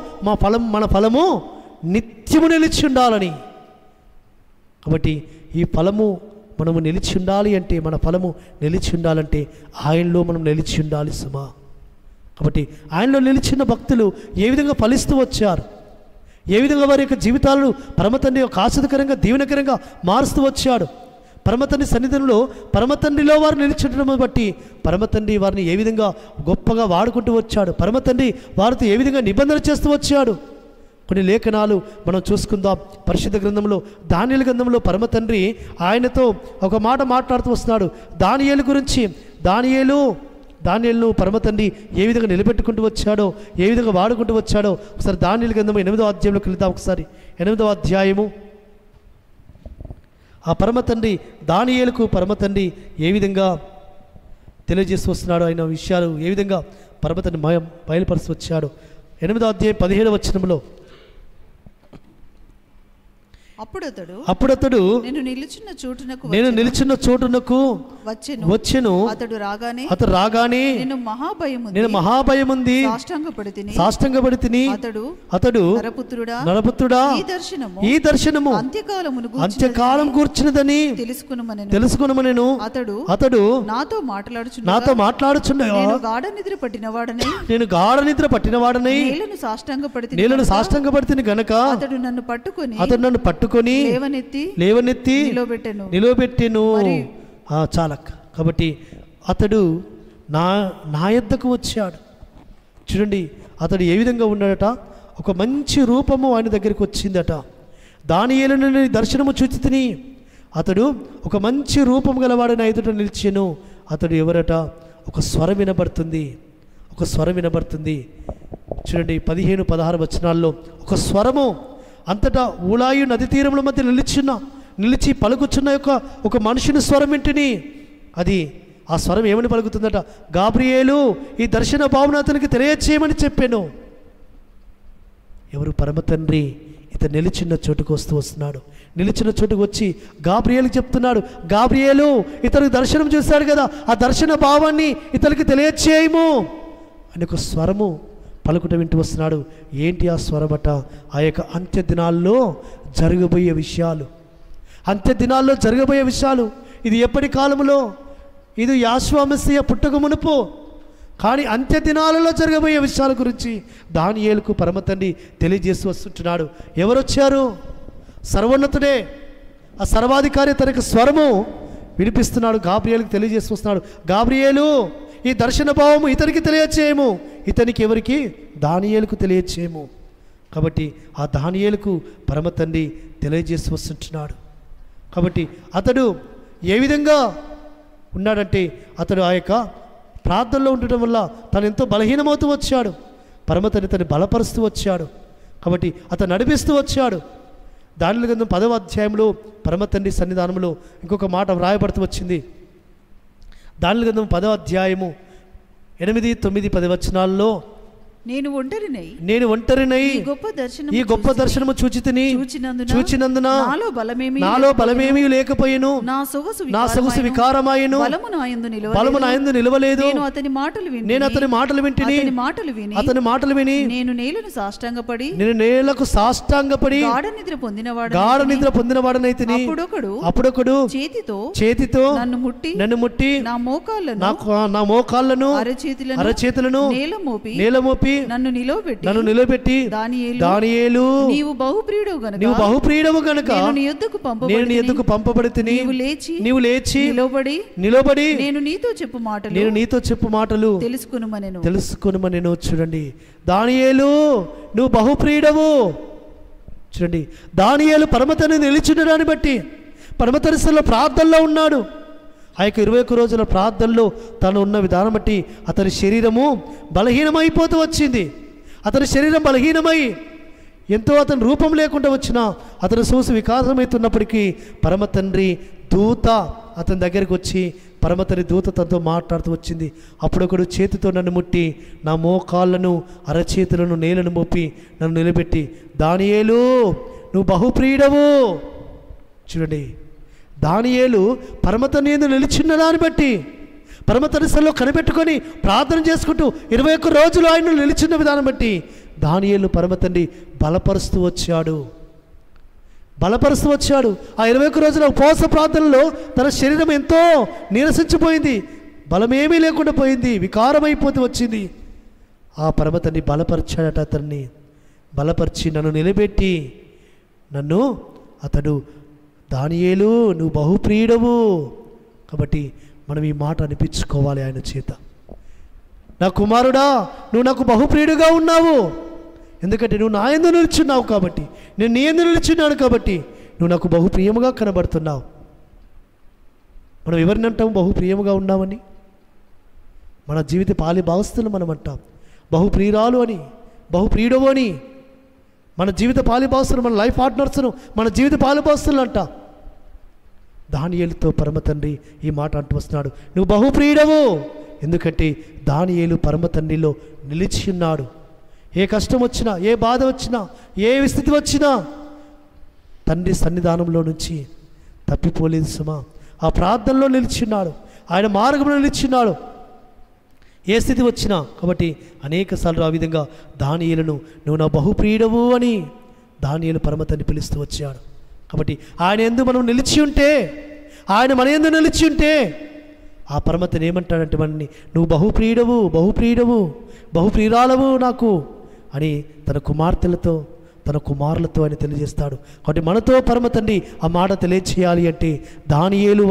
మన ఫలము నిత్యము నిలిచి ఉండాలని. కాబట్టి ఈ ఫలము మనము నిలిచి ఉండాలి అంటే, మన ఫలము నిలిచి ఉండాలంటే ఆయనలో మనం నిలిచి ఉండాలి సుమా. కాబట్టి ఆయనలో నిలిచిన భక్తులు ఏ విధంగా ఫలిస్తూ వచ్చారు, ఏ విధంగా వారి యొక్క జీవితాలను పరమతండ్రి యొక్క ఆశ్చర్యకరంగా దీవెనకరంగా మారుస్తూ వచ్చాడు. పరమతండ్రి సన్నిధిలో పరమతండ్రిలో వారు నిలిచడం బట్టి పరమతండ్రి వారిని ఏ విధంగా గొప్పగా వాడుకుంటూ వచ్చాడు. పరమతండ్రి వారితో ఏ విధంగా నిబంధన చేస్తూ వచ్చాడు. కొన్ని లేఖనాలు మనం చూసుకుందాం. పరిశుద్ధ గ్రంథంలో దానియేలు గ్రంథంలో పరమతండ్రి ఆయనతో ఒక మాట మాట్లాడుతూ వస్తున్నాడు. దానియేలు గురించి, దానియేలును పరమతండ్రి ఏ విధంగా నిలబెట్టుకుంటూ వచ్చాడో, ఏ విధంగా వాడుకుంటూ వచ్చాడో ఒకసారి దానియేలు గ్రంథము 8వ అధ్యాయంలోకి వెళ్దాం. ఒకసారి 8వ అధ్యాయము. ఆ పరమతండ్రి దానియేలుకు పరమతండ్రి ఏ విధంగా తెలియజేస్తూ వస్తున్నాడో, ఆయన విషయాలు ఏ విధంగా పరమతండ్రి బయలుపరుస్తూ వచ్చాడు. 8వ అధ్యాయం 17వ వచనంలో అప్పుడతడు నేను నిలిచిన చోటునకు వచ్చెను. అతడు రాగానే నేను మహాభయముంది సాష్టాంగపడితిని. అతడు నరపుత్రుడా, ఈ దర్శనము అంత్యకాలం కూర్చున్నదని తెలుసుకొనుమనెను. అతడు నాతో మాట్లాడుచుండగా నేను గాఢ నిద్ర పట్టినవాడనై నేలను సాష్టాంగపడితిని గనక అతడు నన్ను పట్టుకొని లేవనెత్తి నిలవబెట్టెను. చాలక్. కాబట్టి అతడు నా యొద్దకు వచ్చాడు. చూడండి, అతడు ఏ విధంగా ఉన్నాడట. ఒక మంచి రూపము ఆయన దగ్గరికి వచ్చిందట. దానియేలును దర్శనము చూచితిని, అతడు ఒక మంచి రూపం గలవాడని ఎదుట నిలిచెను. అతడు ఎవరట? ఒక స్వరం వినబడుతుంది, ఒక స్వరం వినబడుతుంది. చూడండి 15-16 వచనాల్లో ఒక స్వరము అంతటా ఊలాయు నది తీరముల మధ్య నిలిచి పలుకుచున్న ఒక మనుషుని స్వరం వింటిని. అది ఆ స్వరం ఏమని పలుకుతుందట? గాబ్రియేలు, ఈ దర్శన భావన అతనికి తెలియచేయమని చెప్పాను. ఎవరు? పరమ తండ్రి ఇతను నిలిచిన చోటుకు వస్తున్నాడు. నిలిచిన చోటుకు వచ్చి గాబ్రియేలుకి చెప్తున్నాడు, గాబ్రియేలు, ఇతనికి దర్శనం చూశాడు కదా, ఆ దర్శన భావాన్ని ఇతనికి తెలియచేయము అని ఒక స్వరము పలుకుట వింటూ వస్తున్నాడు. ఏంటి ఆ స్వరమట? ఆ యొక్క అంత్య దినాల్లో జరగబోయే విషయాలు, అంత్య దినాల్లో జరగబోయే విషయాలు. ఇది ఎప్పటి కాలంలో? ఇది యాషువ మెస్సియ పుట్టక మునుపు. కానీ అంత్య దినాలలో జరగబోయే విషయాల గురించి దానియేలుకు పరమ తండ్రి తెలియజేస్తూ వస్తుంటున్నాడు. ఎవరొచ్చారు? సర్వోన్నతుడే, ఆ సర్వాధికారి తనకు స్వరము వినిపిస్తున్నాడు, గాబ్రియేలుకు తెలియజేస్తూ వస్తున్నాడు. గాబ్రియేలు, ఈ దర్శన భావము ఇతనికి తెలియచేయము. ఇతనికి ఎవరికి? దానియేలుకు తెలియచేయము. కాబట్టి ఆ దానియేలుకు పరమ తండ్రి తెలియజేస్తూ వస్తుంటున్నాడు. కాబట్టి అతడు ఏ విధంగా ఉన్నాడంటే, అతడు ఆ యొక్క ప్రార్థనలో ఉండటం వల్ల తను ఎంతో బలహీనమవుతూ వచ్చాడు. పరమ తండ్రి తను బలపరుస్తూ వచ్చాడు. కాబట్టి అతను నడిపిస్తూ వచ్చాడు. దానియేలు గ్రంథం 10వ అధ్యాయంలో పరమ తండ్రి సన్నిధానంలో ఇంకొక మాట వ్రాయబడుతూ వచ్చింది. దానియేలు గ్రంథం 10వ అధ్యాయము 8, 9, 10 వచనాల్లో, నేను ఒంటరినై ఈ గొప్ప దర్శనము చూచినందున నాలో బలమేమీ లేకపోయెను, నా సొగసు వికారమాయెను, బలము నా యందు నిలవలేదు. నేను అతని మాటలు వింటిని, అతని మాటలు విని నేను నేలకు సాష్టాంగపడి గాఢ నిద్ర పొందినవాడనైతిని. అప్పుడొకడు చేతితో నన్ను ముట్టి నా మోకాళ్ళను అరచేతులను నేలమోపి నన్ను నిలబెట్టి దానియేలు, నీవు బహుప్రియుడవు గనుక నేను నీ యొద్దకు పంపబడితిని. నీవు లేచి నిలబడి నేను నీతో చెప్పు మాటలు తెలుసుకొనుమనెను. చూడండి, దానియేలు, నువ్వు బహుప్రియుడవు. చూడండి, దానియేలు పరమతని నిలిచుండడాన్ని బట్టి పరమతరిశలో ప్రార్థనలో ఉన్నాడు. ఆ యొక్క 21 రోజుల ప్రార్థనలో తను ఉన్న విధానం బట్టి అతని శరీరము బలహీనమైపోతూ వచ్చింది. అతని శరీరం బలహీనమై ఎంతో అతని రూపం లేకుండా వచ్చినా అతని సొగసు వికాసమవుతున్నప్పటికీ పరమ తండ్రి దూత అతని దగ్గరికి వచ్చి పరమ తండ్రి దూత తనతో మాట్లాడుతూ వచ్చింది. అప్పుడొకడు చేతితో నన్ను ముట్టి నా మోకాళ్ళను అరచేతులను నేలను మోపి నన్ను నిలబెట్టి, దానియేలు, నువ్వు బహుప్రియుడవు. చూడండి, దానియేలు పరమతని యందు నిలిచిన దాన్ని బట్టి పరమతరిశలో కనిపెట్టుకొని ప్రార్థన చేసుకుంటూ 21 రోజులు ఆయన నిలిచిన విధానం బట్టి దానియేలు పరమతండ్రి బలపరుస్తూ వచ్చాడు. ఆ 21 రోజుల ఉపవాస ప్రార్థనలో తన శరీరం ఎంతో నీరసించిపోయింది, బలమేమీ లేకుండా పోయింది, వికారమైపోతూ వచ్చింది. ఆ పరమతండ్రి బలపరిచాడట. అతన్ని బలపరిచి నన్ను నిలబెట్టి అతడు, దానియేలు, నువ్వు బహుప్రియుడవు. కాబట్టి మనం ఈ మాట అనిపించుకోవాలి ఆయన చేత. నా కుమారుడా, నువ్వు నాకు బహుప్రియుడుగా ఉన్నావు. ఎందుకంటే నువ్వు నా యందు నిలుచున్నావు కాబట్టి, నేను నీ యందు నిలుచున్నాను కాబట్టి నువ్వు నాకు బహుప్రియముగా కనబడుతున్నావు. మనం ఎవరిని అంటాం బహుప్రియముగా ఉన్నామని? మన జీవిత పాలి భాగస్తులు మనం అంటాం. బహుప్రియురాలు అని, బహుప్రియుడవు అని మన జీవిత పాలి భాగస్తులు, మన లైఫ్ పార్ట్నర్స్ను మన జీవిత పాలి భాగస్తులు అంట. దానియేలుతో పరమ తండ్రి ఈ మాట అంటూ వస్తున్నాడు, నువ్వు బహుప్రియుడవు. ఎందుకంటే దానియేలు పరమ తండ్రిలో నిలిచి ఉన్నాడు. ఏ కష్టం వచ్చినా, ఏ బాధ వచ్చినా, ఏ స్థితి వచ్చినా తండ్రి సన్నిధానంలో నుంచి తప్పిపోలేదు సుమా. ఆ ప్రార్థనలో నిలిచిన్నాడు, ఆయన మార్గంలో నిలిచిన్నాడు ఏ స్థితి వచ్చినా. కాబట్టి అనేక సార్లు ఆ విధంగా దానియేలును నువ్వు నా బహుప్రియుడవు అని దానియేలు పరమ తండ్రి పిలుస్తూ వచ్చాడు. కాబట్టి ఆయన యందు మనం నిలిచి ఉంటే, ఆయన మన యందు నిలిచి ఉంటే ఆ పరమతని ఏమంటాడంటే మనని, నువ్వు బహుప్రియుడవు, బహుప్రియురాలవు నాకు అని తన కుమార్తెలతో, తన కుమారులతో ఆయన తెలియజేస్తాడు. కాబట్టి మనతో పరమ తండ్రి ఆ మాట తెలియచేయాలి అంటే దానియేలు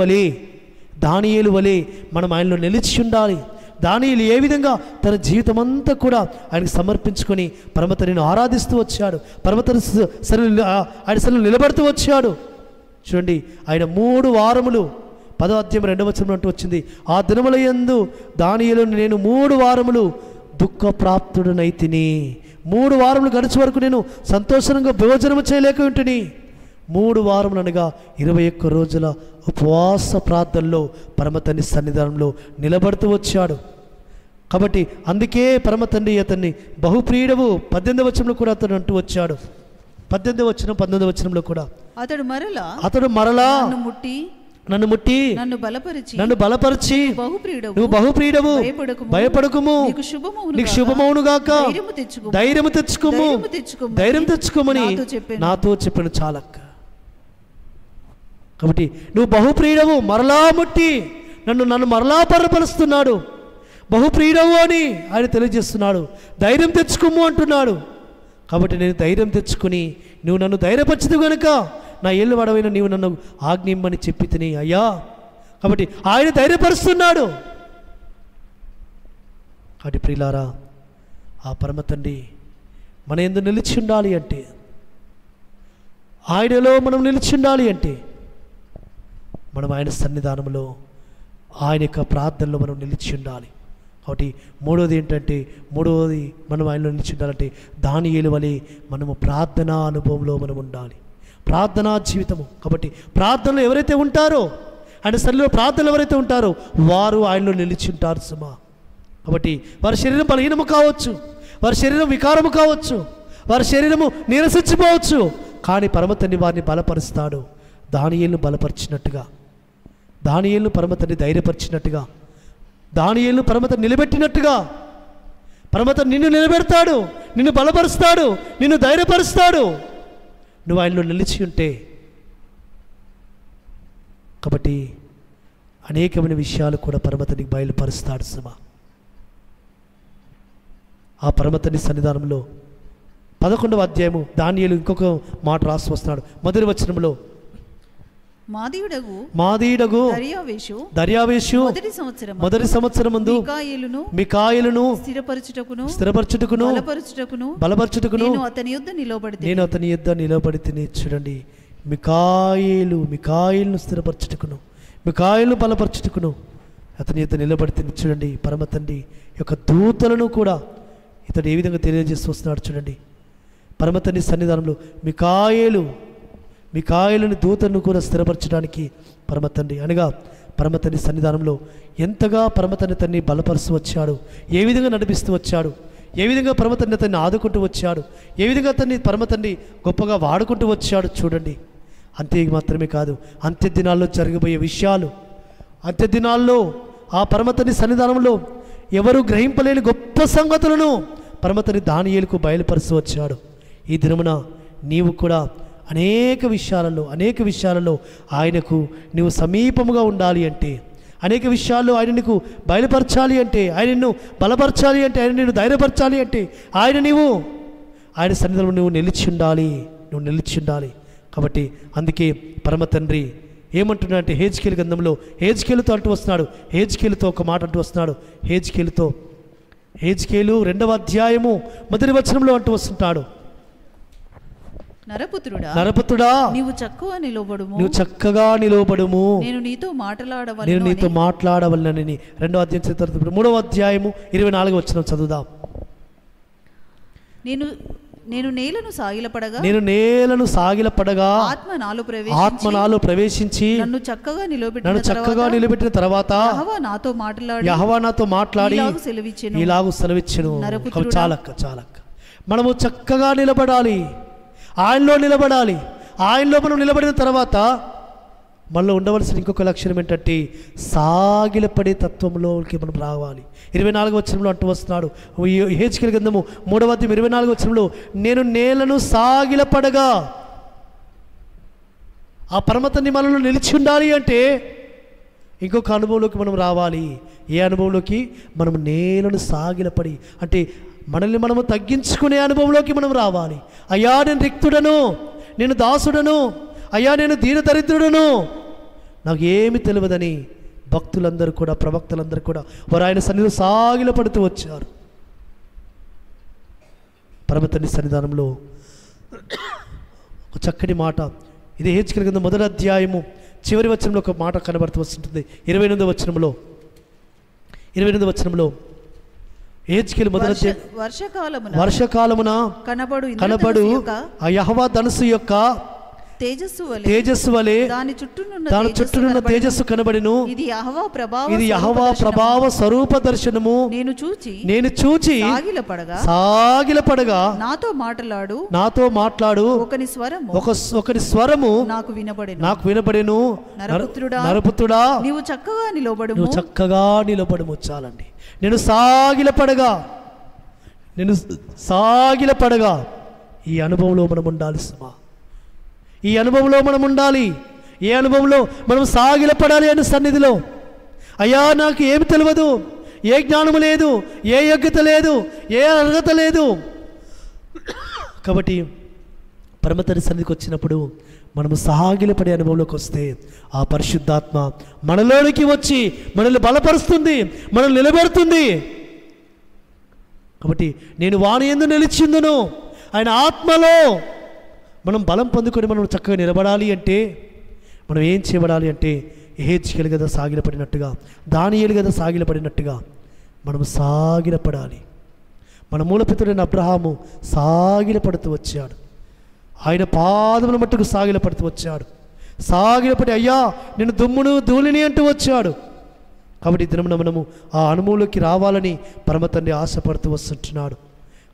వలె మనం ఆయనలో నిలిచి ఉండాలి. దానియేలు ఏ విధంగా తన జీవితం అంతా కూడా ఆయనకు సమర్పించుకొని పరమతండ్రిని ఆరాధిస్తూ వచ్చాడు, ఆయన సన్నిధిలో నిలబడుతూ వచ్చాడు. చూడండి, ఆయన 3 వారములు 10వ అధ్యాయం 2వ వచనం అంటూ వచ్చింది, ఆ దినములయందు దానియేలును నేను 3 వారములు దుఃఖప్రాప్తుడనైతిని. 3 వారములు గడిచే వరకు నేను సంతోషంగా భోజనము చేయలేక ఉంటిని. 3 వారములు అనగా 21 రోజుల ఉపవాస ప్రార్థనలో పరమతండ్రి సన్నిధానంలో నిలబడుతూ వచ్చాడు. కాబట్టి అందుకే పరమతండ్రి అతన్ని బహుప్రియుడవు 18వ వచనంలో కూడా అతను అంటూ వచ్చాడు. 18వ వచనం 19వ వచనంలో కూడా అతడు మరలా నన్ను ముట్టి నన్ను బలపరిచి నువ్వు బహుప్రియుడవు, భయపడకుము, నీకు శుభమవును గాక, ధైర్యము తెచ్చుకోమని నాతో చెప్పాను. చాలక్క. కాబట్టి నువ్వు బహుప్రియుడవు, మరలా ముట్టి నన్ను మరలా పరపరుస్తున్నాడు. బహుప్రియుడవు అని ఆయన తెలియజేస్తున్నాడు. ధైర్యం తెచ్చుకోము అంటున్నాడు. కాబట్టి నేను ధైర్యం తెచ్చుకుని నువ్వు నన్ను ధైర్యపరచదు కనుక నా ఏళ్ళు వాడవైన నీవు నన్ను ఆజ్ఞిమ్మని చెప్పి తిని అయ్యా. కాబట్టి ఆయన ధైర్యపరుస్తున్నాడు. కాబట్టి ప్రియులారా, ఆ పరమతండ్రి మన యందు నిలిచి ఉండాలి అంటే, ఆయనలో మనం నిలిచి ఉండాలి అంటే మనం ఆయన సన్నిధానంలో ఆయన యొక్క ప్రార్థనలో మనం నిలిచి ఉండాలి. కాబట్టి మూడవది మనం ఆయనలో నిలిచి ఉండాలంటే దానియేలు వలె మనము ప్రార్థనా అనుభవంలో మనం ఉండాలి, ప్రార్థనా జీవితము. కాబట్టి ప్రార్థనలో ఎవరైతే ఉంటారో, ఆయన సన్నిధిలో ప్రార్థనలు ఎవరైతే ఉంటారో వారు ఆయనలో నిలిచి ఉంటారు సుమా. కాబట్టి వారి శరీరం బలహీనము కావచ్చు, వారి శరీరం వికారము కావచ్చు, వారి శరీరము నీరసించిపోవచ్చు, కానీ పరమతండ్రి వారిని బలపరుస్తాడు. దానియేలును బలపరిచినట్టుగా, దానియేలును పరమతండ్రి ధైర్యపరిచినట్టుగా, దానియేలును పరమతండ్రి నిలబెట్టినట్టుగా పరమతండ్రి నిన్ను నిలబెడతాడు, నిన్ను బలపరుస్తాడు, నిన్ను ధైర్యపరుస్తాడు నువ్వు ఆయనలో నిలిచి ఉంటే. కాబట్టి అనేకమైన విషయాలు కూడా పరమతండ్రికి బయలుపరుస్తాడు సుమా. ఆ పరమతండ్రి సన్నిధానంలో 11వ అధ్యాయము దానియేలు ఇంకొక మాట రాసి వస్తున్నాడు. మొదటి వచనంలో మాదీయుడగు దర్యావేషు మొదటి సంవత్సరమందు మికాయేలును స్థిరపరచుటకును బలపరచుటకును నేను అతని యుద్ధ నిలబడితిని. చూడండి, మికాయేలును స్థిరపరచుటకును, మికాయేలును బలపరచుటకును అతని యుద్ధ నిలబడితిని. చూడండి, పరమతండ్రి యొక్క దూతలను కూడా ఇతడు ఏ విధంగా తెలియజేస్తూ వస్తున్నాడు. చూడండి, పరమతండ్రి సన్నిధానంలో మికాయేలుని దూతను కూడా స్థిరపరచడానికి పరమతండ్రి అనగా పరమతండ్రి సన్నిధానంలో ఎంతగా పరమతండ్రి తన్ని బలపరుస్తూ వచ్చాడు, ఏ విధంగా నడిపిస్తూ వచ్చాడు, ఏ విధంగా పరమతండ్రి అతన్ని ఆదుకుంటూ వచ్చాడు, ఏ విధంగా అతన్ని పరమతండ్రి గొప్పగా వాడుకుంటూ వచ్చాడు. చూడండి, అంతే మాత్రమే కాదు, అంత్య దినాల్లో జరగబోయే విషయాలు, అంత్య దినాల్లో ఆ పరమతండ్రి సన్నిధానంలో ఎవరు గ్రహింపలేని గొప్ప సంగతులను పరమతండ్రి దానియేలుకు బయలుపరుస్తూ వచ్చాడు. ఈ దినమున నీవు కూడా అనేక విషయాలలో ఆయనకు నీవు సమీపముగా ఉండాలి అంటే, అనేక విషయాల్లో ఆయన నీకు బయలుపరచాలి అంటే, ఆయన నిన్ను బలపరచాలి అంటే, ఆయన నిన్ను ధైర్యపరచాలి అంటే ఆయన సన్నిధిలో నువ్వు నిలిచి ఉండాలి. కాబట్టి అందుకే పరమతండ్రి ఏమంటున్నాడంటే హెజ్కేలు గ్రంథంలో హెజ్కేలుతో అంటూ వస్తున్నాడు, హెజ్కేలుతో ఒక మాట అంటూ వస్తున్నాడు. హెజ్కేలు 2వ అధ్యాయము మొదటి వచనంలో అంటూ వస్తుంటాడు, నరపుత్రుడా నీవు చక్కగా నిలవబడుము, నేను నీతో మాట్లాడవలనని. 2వ అధ్యాయం 3వ అధ్యాయము 24వ వచనం చదువుదాం. నేను నేలను సాగిలపడగా ఆత్మ నాలో ప్రవేశించి నన్ను చక్కగా నిలబెట్టిన తర్వాత యెహోవా నాతో మాట్లాడి ఇలాగు సెలవిచ్చెను. చాలక్క మనము చక్కగా నిలబడాలి, ఆయనలో మనం నిలబడిన తర్వాత మనలో ఉండవలసిన ఇంకొక లక్షణం ఏంటంటే సాగిలపడే తత్వంలోకి మనం రావాలి. 24వ వచనంలో అంటూ వస్తున్నాడు హెజ్కేలు గ్రంథము 3వ అధ్యాయం 24వ వచనంలో, నేను నేలను సాగిలపడగా. ఆ పరమతండ్రి మనలో నిలిచి ఉండాలి అంటే ఇంకొక అనుభవంలోకి మనం రావాలి. ఏ అనుభవంలోకి? మనం నేలను సాగిలపడి అంటే మనల్ని మనము తగ్గించుకునే అనుభవంలోకి మనం రావాలి. అయ్యా నేను రిక్తుడను, నేను దాసుడను, అయ్యా నేను దీనదరిద్రుడను, నాకు ఏమి తెలియదని భక్తులందరూ కూడా ప్రవక్తలందరూ కూడా వారు ఆయన సన్నిధిలో సాగిలపడుతూ వచ్చారు. పరమతండ్రి సన్నిధానంలో ఒక చక్కటి మాట ఇది హెచ్కేలు గ్రంథం 1వ అధ్యాయము చివరి వచనంలో ఒక మాట కనబడుతూ వస్తుంటుంది. 28వ వచనంలో హెచ్కేలు 1వ అధ్యాయం వర్షకాలమున కనబడు ఆ యెహోవా ధనుసు యొక్క తేజస్సు వలె దాని చుట్టూనున్న తేజస్సు కనబడిను. ఇది యెహోవా ప్రభావ స్వరూప దర్శనము. నేను చూచి సాగిలపడగా నాతో మాట్లాడు ఒకని స్వరము నాకు వినబడెను. నరపుత్రుడా నీవు చక్కగా నిలబడుము. చాలండి. నేను సాగిలపడగా ఈ అనుభవంలో మనం ఉండాలి సుమా. ఈ అనుభవంలో మనం ఉండాలి. ఏ అనుభవంలో మనం సాగిలపడాలి అని సన్నిధిలో. అయ్యా నాకు ఏమి తెలియదు, ఏ జ్ఞానము లేదు, ఏ యోగ్యత లేదు, ఏ అర్హత లేదు. కాబట్టి పరమతండ్రి సన్నిధికి వచ్చినప్పుడు మనము సాగిలపడే అనుభవంలోకి వస్తే ఆ పరిశుద్ధాత్మ మనలోనికి వచ్చి మనల్ని బలపరుస్తుంది, మనల్ని నిలబెడుతుంది. కాబట్టి నేను వాని యందు నిలిచిందును. ఆయన ఆత్మలో మనం బలం పొందుకొని మనం చక్కగా నిలబడాలి అంటే మనం ఏం చేయబడాలి అంటే యెహెజ్కేలు కదా సాగిలపడినట్టుగా, దానియేలు కదా సాగిలపడినట్టుగా మనం సాగిలపడాలి. మన మూలపితుడైన అబ్రహాము సాగిలపడుతూ వచ్చాడు. ఆయన పాదముల మట్టుకు సాగిలపడుతూ వచ్చాడు. సాగిలపడి అయ్యా నేను దుమ్మును ధూళిని అంటూ వచ్చాడు. కాబట్టి దినమున మనము ఆ అనుభవంలోకి రావాలని పరమతండ్రి ఆశపడుతూ వస్తుంటున్నాడు.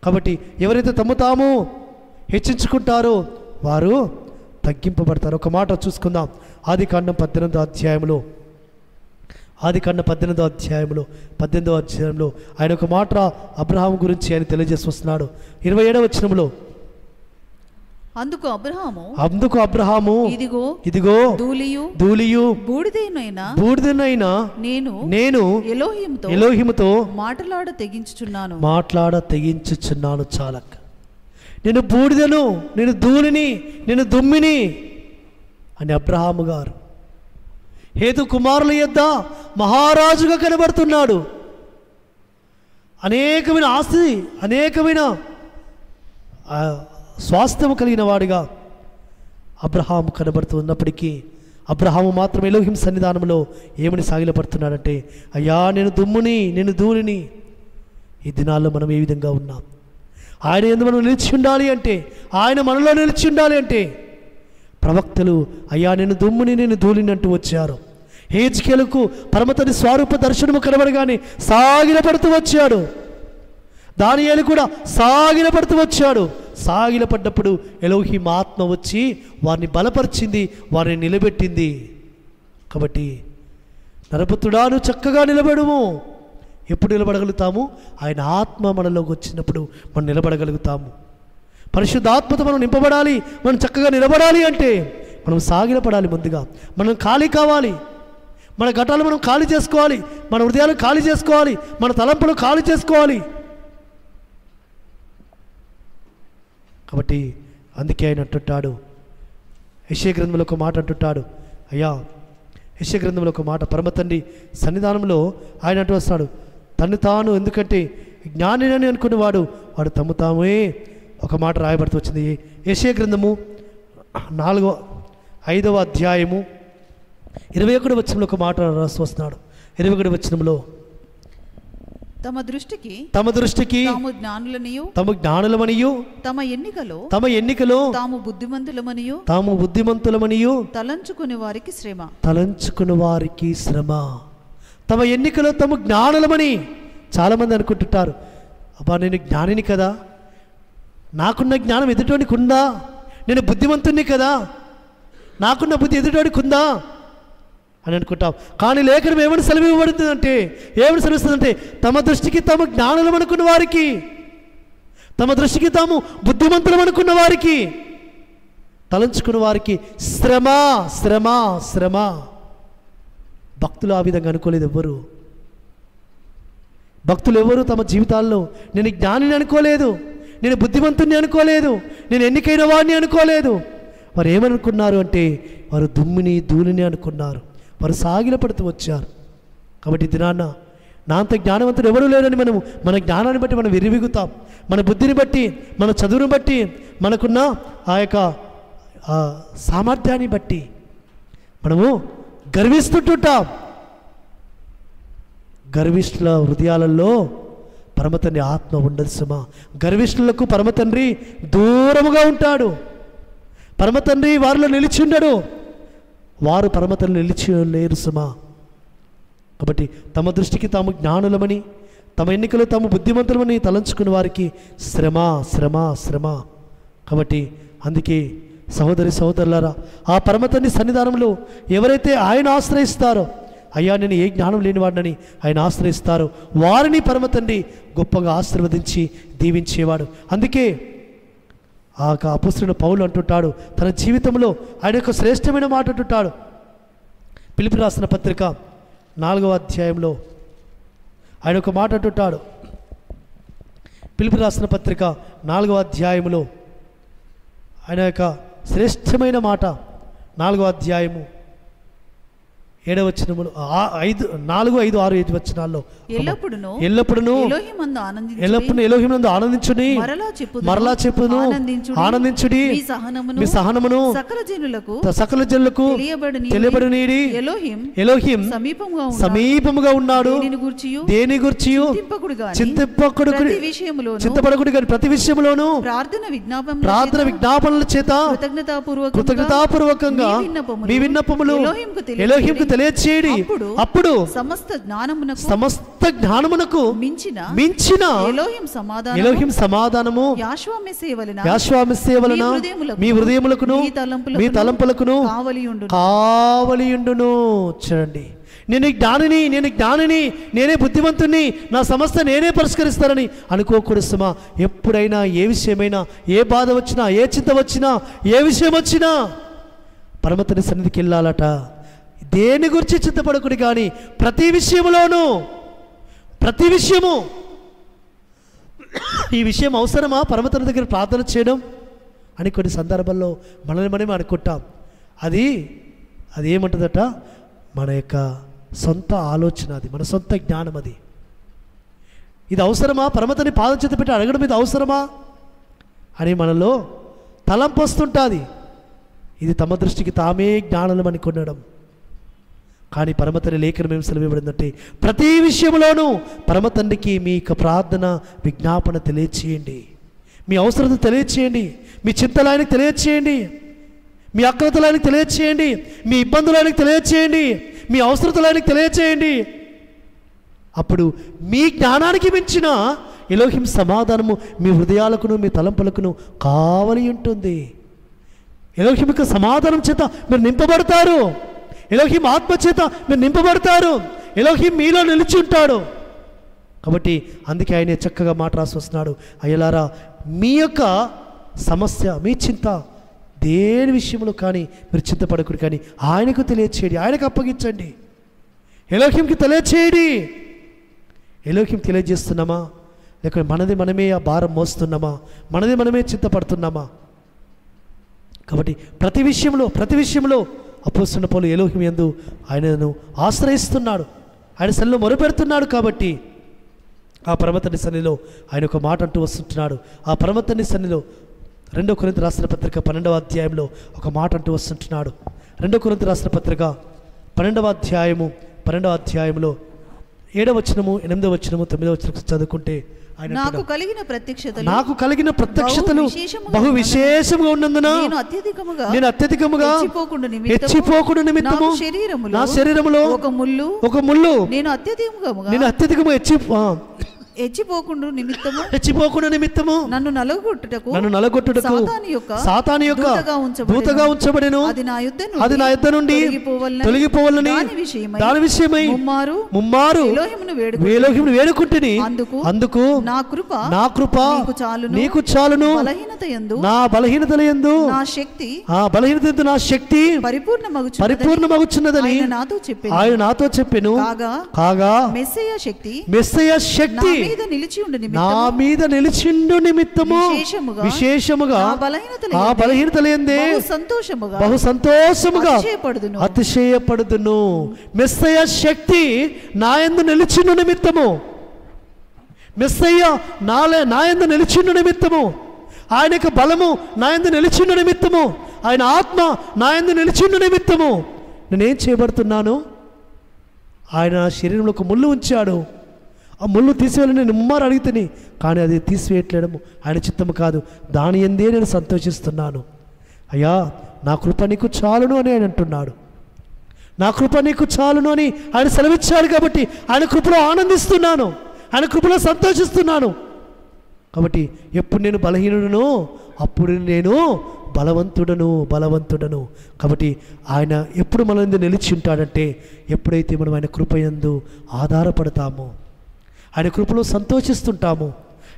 కాబట్టి ఎవరైతే తమ్ము తాము హెచ్చించుకుంటారో వారు తగ్గింపబడతారు. ఒక మాట చూసుకుందాం. ఆదికాండం 18వ అధ్యాయంలో ఆయన ఒక మాట అబ్రహాము గురించి ఆయన తెలియజేసి వస్తున్నాడు. 27వ వచనంలో అందుకు అబ్రహాము ఇదిగో ధూళియు బూడిదైనా నేను ఎలోహిముతో మాటలాడ తెగించుచున్నాను. చాలక్క. నేను బూడిదను, నేను ధూళిని, నేను దుమ్మిని అని అబ్రహాము గారు హేతు కుమారుల యొద్ద మహారాజుగా కనబడుతున్నాడు. అనేకమైన ఆస్తి, అనేకమైన స్వాస్థ్యము కలిగిన వాడిగా అబ్రహాము కనబడుతున్నప్పటికీ అబ్రహాము మాత్రం ఎలోహిం సన్నిధానంలో ఏమని సాగిలపడుతున్నాడంటే అయ్యా నేను దుమ్ముని, నేను ధూళిని. ఈ దినాల్లో మనం ఏ విధంగా ఉన్నాం? ఆయన యందు మనం నిలిచి ఉండాలి అంటే, ఆయన మనలో నిలిచి ఉండాలి అంటే ప్రవక్తలు అయ్యా నేను దుమ్ముని, నేను ధూళిని అంటూ వచ్చారు. యెహెజ్కేలుకు పరమతండ్రి స్వరూప దర్శనము కనబడగానే సాగిలపడుతూ వచ్చాడు. దానియేలు కూడా సాగిలపడుతూ వచ్చాడు. సాగిలపడ్డప్పుడు ఎలోహిం ఆత్మ వచ్చి వారిని బలపరిచింది, వారిని నిలబెట్టింది. కాబట్టి నరపుత్రుడా నువ్వు చక్కగా నిలబడుము. ఎప్పుడు నిలబడగలుగుతాము? ఆయన ఆత్మ మనలోకి వచ్చినప్పుడు మనం నిలబడగలుగుతాము. పరిశుద్ధాత్మతో మనం నింపబడాలి, మనం చక్కగా నిలబడాలి అంటే మనం సాగిలపడాలి. ముందుగా మనం ఖాళీ కావాలి. మన ఘటాలు మనం ఖాళీ చేసుకోవాలి, మన హృదయాలు ఖాళీ చేసుకోవాలి, మన తలంపులు ఖాళీ చేసుకోవాలి. కాబట్టి అందుకే ఆయన అంటుంటాడు, యెషయా గ్రంథంలో ఒక మాట అంటుంటాడు. అయ్యా యెషయా గ్రంథంలో ఒక మాట పరమతండ్రి సన్నిధానంలో ఆయన అంటూ వస్తాడు, తను తాను ఎందుకంటే జ్ఞానినని అనుకునేవాడు వాడు తమ్ము తామే. ఒక మాట రాయబడుతూ వచ్చింది. యెషయా గ్రంథము 5వ అధ్యాయము 21వ వచనంలో ఒక మాట రాసి వస్తున్నాడు. 21వ వచనంలో తమ దృష్టికి తాము జ్ఞానులమనియు తమ ఎన్నికలో తాము బుద్ధిమంతులమనియు తలంచుకుని వారికి శ్రమ. తమ ఎన్నికలో తాము జ్ఞానులమని చాలామంది అనుకుంటుంటారు. అబ్బా నేను జ్ఞానిని కదా, నాకున్న జ్ఞానం ఎదుటోడికి ఉందా, నేను బుద్ధిమంతుణ్ణి కదా, నాకున్న బుద్ధి ఎదుటోడికి ఉందా అని అనుకుంటాం. కానీ లేఖనం ఏమని సెలవివ్వబడుతుందంటే, ఏమని సెలవిస్తుందంటే తమ దృష్టికి తాము జ్ఞానులం అనుకున్న వారికి, తమ దృష్టికి తాము బుద్ధిమంతులం అనుకున్న వారికి, తలంచుకున్న వారికి శ్రమ శ్రమ శ్రమ. భక్తులు ఆ విధంగా అనుకోలేదు. భక్తులు ఎవరు తమ జీవితాల్లో నేను జ్ఞానిని అనుకోలేదు, నేను బుద్ధిమంతుని అనుకోలేదు, నేను ఎన్నికైన వాడిని అనుకోలేదు. వారు ఏమనుకున్నారు అంటే వారు దుమ్మిని ధూళిని అనుకున్నారు. వారు సాగిలపడుతూ వచ్చారు. కాబట్టి దినాన్న నా అంత జ్ఞానవంతుడు ఎవరు లేరని మనము మన జ్ఞానాన్ని బట్టి మనం విరివిగుతాం. మన బుద్ధిని బట్టి, మన చదువుని బట్టి, మనకున్న ఆ యొక్క ఆ సామర్థ్యాన్ని బట్టి మనము గర్విస్తుంటుంటాం. గర్విష్ఠుల హృదయాలలో పరమతండ్రి ఆత్మ ఉండదు సుమా. గర్విష్ఠులకు పరమతండ్రి దూరముగా ఉంటాడు. పరమతండ్రి వారిలో నిలిచి ఉండడు. వారు పరమతండ్రి నిలిచి లేరు సుమా. కాబట్టి తమ దృష్టికి తాము జ్ఞానులమని, తమ ఎన్నికలు తాము బుద్ధిమంతులమని తలంచుకున్న వారికి శ్రమ శ్రమ శ్రమ. కాబట్టి అందుకే సహోదరి సహోదరులారా, ఆ పరమతండ్రి సన్నిధానంలో ఎవరైతే ఆయన ఆశ్రయిస్తారో, అయ్యా నేను ఏ జ్ఞానం లేనివాడినని ఆయన ఆశ్రయిస్తారో వారిని పరమతండ్రి గొప్పగా ఆశీర్వదించి దీవించేవాడు. అందుకే ఆ అపొస్తలుడైన పౌలు అంటుంటాడు తన జీవితంలో ఆయన యొక్క శ్రేష్టమైన మాట అంటుంటాడు. ఫిలిప్పీయులకు రాసిన పత్రిక 4వ అధ్యాయంలో ఆయన ఒక మాట అంటుంటాడు. ఫిలిప్పీయులకు రాసిన పత్రిక 4వ అధ్యాయంలో ఆయన యొక్క శ్రేష్టమైన మాట 4వ అధ్యాయము 7వ వచనములు 4, 5, 6, 7 వచనాల్లో ఎల్లప్పుడూ ఎలోహిమందు ఆనందించుడి, మరలా చెప్పును ఆనందించుడి, మీ సహనమును సకల జనులకు తెలియబడనీయుడి. ఎలోహిం సమీపముగా ఉన్నాడు, దేని గుర్చియు చింతపడకుడి గాని ప్రతి విషయంలోనూ ప్రార్థన విజ్ఞాపనల చేత కృతజ్ఞతాపూర్వకంగా మీ విన్నపములు ఎలోహింకు తెలియచేయండి. అప్పుడు సమస్త జ్ఞానమునకు మించిన ఎలోహిం సమాధానము యాశ్వామిస్సే వలన మీ హృదయములకును మీ తలంపులకును కావలియుండును. చూడండి, నేను జ్ఞానిని, నేనే బుద్ధిమంతుని, నా సమస్త నేనే పరిష్కరిస్తానని అనుకోకూడదు సుమా. ఎప్పుడైనా ఏ విషయమైనా, ఏ బాధ వచ్చినా, ఏ చింత వచ్చినా, ఏ విషయం వచ్చినా పరమతండ్రి సన్నిధికి వెళ్ళాలట. దేని గురించి చింతపడకుడి కానీ ప్రతి విషయంలోనూ, ప్రతి విషయము, ఈ విషయం అవసరమా పరమతండ్రి దగ్గర ప్రార్థన చేయడం అని కొన్ని సందర్భాల్లో మనల్ని మనమే అనుకుంటాం. అది ఏమంటుందట, మన యొక్క సొంత ఆలోచన, అది మన సొంత జ్ఞానం. అది ఇది అవసరమా, పరమతండ్రి పాదం చేత పెట్టి అడగడం ఇది అవసరమా అని మనలో తలంపు వస్తుంటుంది. ఇది తమ దృష్టికి తామే జ్ఞానం అని కొనడం. కానీ పరమతండ్రి లేఖనం ఏం సెలవివ్వబడిందంటే ప్రతి విషయంలోనూ పరమతండ్రికి మీ యొక్క ప్రార్థన విజ్ఞాపన తెలియచేయండి, మీ అవసరత తెలియచేయండి, మీ చింతలు ఆయనకు తెలియచేయండి, మీ అక్రతలు ఆయనకు తెలియచేయండి, మీ ఇబ్బందులు ఆయనకు తెలియచేయండి, మీ అవసరతలు ఆయనకు తెలియచేయండి. అప్పుడు మీ జ్ఞానానికి మించిన ఎలోహిం సమాధానము మీ హృదయాలకును మీ తలంపులకును కావలి ఉంటుంది. ఎలోహిం యొక్క సమాధానం చేత మీరు నింపబడతారు. ఎలోహిం ఆత్మ చేత మీరు నింపబడతారు. ఎలోహిం మీలో నిలిచి ఉంటాడు. కాబట్టి అందుకే ఆయన చక్కగా మాట రాసి వస్తున్నాడు, అయ్యలారా మీ యొక్క సమస్య, మీ చింత దేని విషయంలో కానీ మీరు చింతపడకూడదు, కానీ ఆయనకు తెలియచేయండి, ఆయనకు అప్పగించండి, ఎలోహింకి తెలియచేయండి. ఎలోహిం తెలియజేస్తున్నామా, లేక మనది మనమే ఆ భారం మోస్తున్నామా, మనది మనమే చింతపడుతున్నామా? కాబట్టి ప్రతి విషయంలో అపోస్తలుడైన పౌలు ఎలోహిం యందు ఆయనను ఆశ్రయిస్తున్నాడు, ఆయన సన్నిధిలో మొరపెడుతున్నాడు. కాబట్టి ఆ పరమతండ్రి సన్నిధిలో ఆయన ఒక మాట అంటూ వస్తుంటున్నాడు. ఆ పరమతండ్రి సన్నిధిలో 2 కొరింథీ రాసిన పత్రిక 12వ అధ్యాయంలో ఒక మాట అంటూ వస్తుంటున్నాడు. 2 కొరింథీ రాసిన పత్రిక 12వ అధ్యాయంలో 7వ వచనము, 8వ వచనము, 9వ వచనం చదువుకుంటే నాకు కలిగిన ప్రత్యక్షతలు బహు విశేషముగా ఉన్నందున నేను అత్యధికముగా హెచ్చిపోకుండా నిమిత్తము నా శరీరములో ఒక ముళ్ళు నేను అత్యధికముగా హెచ్చిపోకుండా నిమిత్తము నన్ను నలగొట్టుటకు సాతాను యొక్క దూతగా ఉంచబడెను. అది నా యుద్ధ నుండి తొలగిపోవాలని దాని విషయమై ముమ్మారు ఎలోహిమును వేడుకుంటుని, అందుకు నా కృప నీకు చాలును, నా బలహీనతలయందు నా శక్తి పరిపూర్ణమగుచున్నదని ఆయన నాతో చెప్పెను. కాగా మెస్సయ్య శక్తి నా మీద నిలిచిండు నిమిత్తము విశేషముగా ఆ బలహీనతలందే బహు సంతోషముగా అతిశయపడుదును. మెస్సయ్య శక్తి నా యందు నిలిచిండు నిమిత్తము, మెస్సయ్య నా యందు నిలిచిండు నిమిత్తము, ఆయన యొక్క బలము నా యందు నిలిచిండు నిమిత్తము, ఆయన ఆత్మ నా యందు నిలిచిండు నిమిత్తము నేనేం చేయబడుతున్నాను? ఆయన శరీరంలో ఒక ముళ్ళు ఉంచాడు. ఆ ముళ్ళు తీసివేయాలని నేను ముమ్మారు అడిగితేని, కానీ అది తీసివేయట్లేడము ఆయన చిత్తము కాదు. దాని ఎందే నేను సంతోషిస్తున్నాను. అయ్యా నా కృప నీకు చాలును అని ఆయన అంటున్నాడు. నా కృప నీకు చాలును అని ఆయన సెలవిచ్చాడు. కాబట్టి ఆయన కృపలో ఆనందిస్తున్నాను, ఆయన కృపలో సంతోషిస్తున్నాను. కాబట్టి ఎప్పుడు నేను బలహీనుడును అప్పుడు నేను బలవంతుడను. కాబట్టి ఆయన ఎప్పుడు మన యందు నిలిచి ఉంటాడంటే ఎప్పుడైతే మనం ఆయన కృప యందు ఆధారపడతామో, ఆయన కృపలో సంతోషిస్తుంటాము.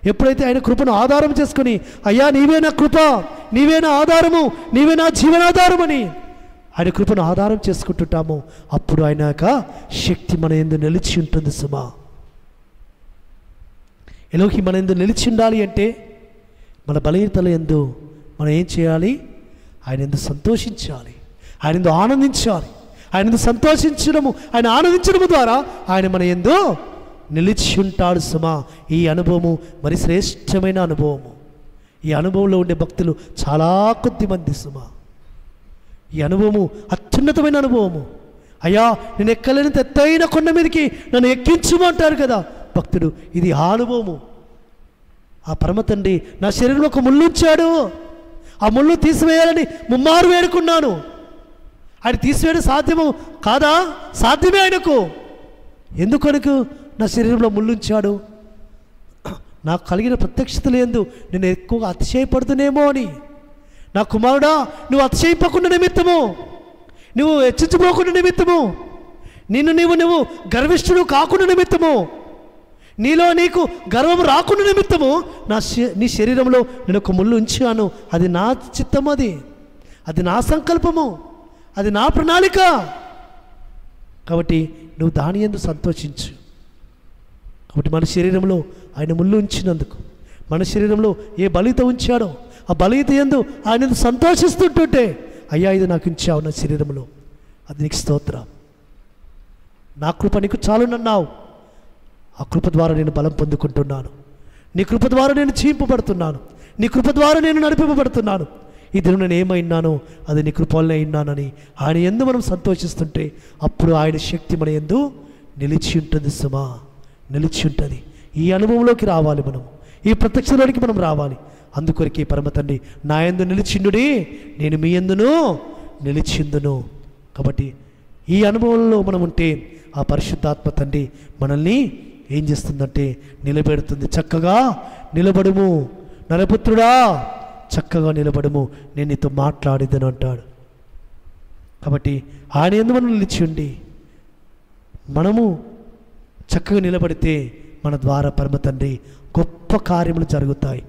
ఎప్పుడైతే ఆయన కృపను ఆధారం చేసుకొని అయ్యా నీవే నా కృప, నీవే నా ఆధారము, నీవే నా జీవనాధారమని ఆయన కృపను ఆధారం చేసుకుంటుంటాము, అప్పుడు ఆయన యొక్క శక్తి మన యందు నిలిచి ఉంటుంది సుమా. ఎలోకి మన యందు నిలిచి ఉండాలి అంటే మన బలహీనతల యందు మనం ఏం చేయాలి? ఆయన యందు సంతోషించాలి, ఆయన యందు ఆనందించాలి. ఆయన యందు సంతోషించడము, ఆయన ఆనందించడము ద్వారా ఆయన మన యందు నిలిచి ఉంటాడు సుమా. ఈ అనుభవము మరి శ్రేష్టమైన అనుభవము. ఈ అనుభవంలో ఉండే భక్తులు చాలా కొద్ది మంది సుమా. ఈ అనుభవము అత్యున్నతమైన అనుభవము. అయ్యా నేను ఎక్కలేని ఎత్తైన కొండ మీదకి నన్ను ఎక్కించుమంటారు కదా భక్తుడు. ఇది ఆ అనుభవము. ఆ పరమ తండ్రి నా శరీరంలో ఒక ముళ్ళు ఉంచాడు, ఆ ముళ్ళు తీసివేయాలని ముమ్మారు వేడుకున్నాను. ఆయన తీసివేయడం సాధ్యము కాదా? సాధ్యమే ఆయనకు. ఎందుకనకు నా శరీరంలో ముళ్ళుంచాడు? నాకు కలిగిన ప్రత్యక్షత లేదు, నేను ఎక్కువగా అతిశయపడుతునేమో అని. నా కుమారుడా నువ్వు అతిశయిపోకుండా నిమిత్తము, నువ్వు హెచ్చించుకోకుండా నిమిత్తము, నువ్వు గర్విష్ఠుడు కాకుండా నిమిత్తము, నీలో నీకు గర్వం రాకుండా నిమిత్తము నీ శరీరంలో నేను ఒక ముళ్ళు ఉంచాను. అది నా చిత్తము, అది నా సంకల్పము, అది నా ప్రణాళిక. కాబట్టి నువ్వు దాని యందు సంతోషించు. కాబట్టి మన శరీరంలో ఆయన ముళ్ళు ఉంచినందుకు, మన శరీరంలో ఏ బలిత ఉంచాడో ఆ బలిత యందు ఆయన సంతోషిస్తుంటుంటే అయ్యా ఇది నాకు ఉంచావు నా శరీరంలో, అది నీకు స్తోత్రం. నా కృప నీకు చాలునన్నావు. ఆ కృప ద్వారా నేను బలం పొందుకుంటున్నాను, నీ కృప ద్వారా నేను చీంపబడుతున్నాను, నీ కృప ద్వారా నేను నడిపింపబడుతున్నాను. ఈ దినం నేను ఏమైనానో అది నీ కృప వల్లనే అయినానని ఆయన యందు మనం సంతోషిస్తుంటే అప్పుడు ఆయన శక్తి మన యందు నిలిచి ఉంటుంది సుమా, నిలిచి ఉంటుంది. ఈ అనుభవంలోకి రావాలి మనం, ఈ ప్రత్యక్షంలోనికి మనం రావాలి. అందుకొరకే పరమ తండ్రి నా యందు నిలిచిండుడి, నేను మీ యందును నిలిచిందును. కాబట్టి ఈ అనుభవంలో మనం ఉంటే ఆ పరిశుద్ధాత్మ తండ్రి మనల్ని ఏం చేస్తుందంటే నిలబెడుతుంది. చక్కగా నిలబడుము నరపుత్రుడా, చక్కగా నిలబడుము, నేను నీతో మాట్లాడిద్దని అంటాడు. కాబట్టి ఆయన యందు మనం నిలిచి ఉండి మనము చక్కగా నిలబడితే మన ద్వారా పరమ తండ్రి గొప్ప కార్యములు జరుగుతాయి.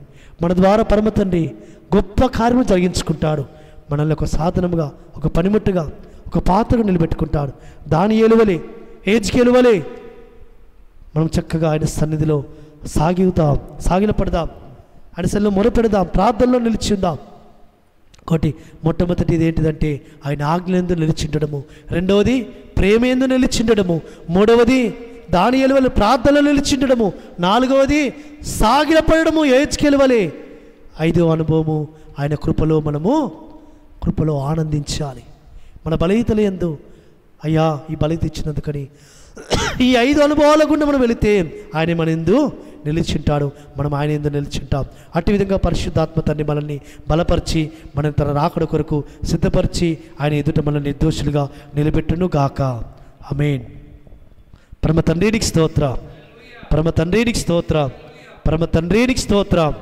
మన ద్వారా పరమ తండ్రి గొప్ప కార్యములు జరిగించుకుంటాడు. మనల్ని ఒక సాధనముగా, ఒక పనిముట్టుగా, ఒక పాత్రగా నిలబెట్టుకుంటాడు. దాని ఎలువలే ఏజ్కెలువలే మనం చక్కగా ఆయన సన్నిధిలో సాగిలపడదాం, ఆయన సన్నిధిలో మొరపెడదాం, ప్రార్థనలో నిలిచి ఉందాం. ఒకటి మొట్టమొదటి ఇది ఏంటిదంటే ఆయన ఆజ్ఞలందు నిలిచిండడము, రెండవది ప్రేమ యందు నిలిచిండడము, మూడవది దాని ఎలువలు ప్రార్థనలో నిలిచిండడము, నాలుగవది సాగిలపడము ఏజ్కెలువలే, ఐదవ అనుభవము ఆయన కృపలో మనము కృపలో ఆనందించాలి. మన బలహీనతల యందు అయ్యా ఈ బలహీనత ఇచ్చినందుకని ఈ 5 అనుభవాల గుండా మనం వెళితే ఆయన మన యందు నిలిచింటాడు, మనం ఆయన యందు నిలిచింటాం. అట్టి విధంగా పరిశుద్ధాత్మ తండ్రి మనల్ని బలపరిచి మన తన రాకడ కొరకు సిద్ధపరిచి ఆయన ఎదుట మనల్ని నిర్దోషులుగా నిలబెట్టును గాక. ఆమేన్. పరమ తండ్రికి స్తోత్రం, పరమ తండ్రికి స్తోత్రం, పరమ తండ్రికి స్తోత్రం.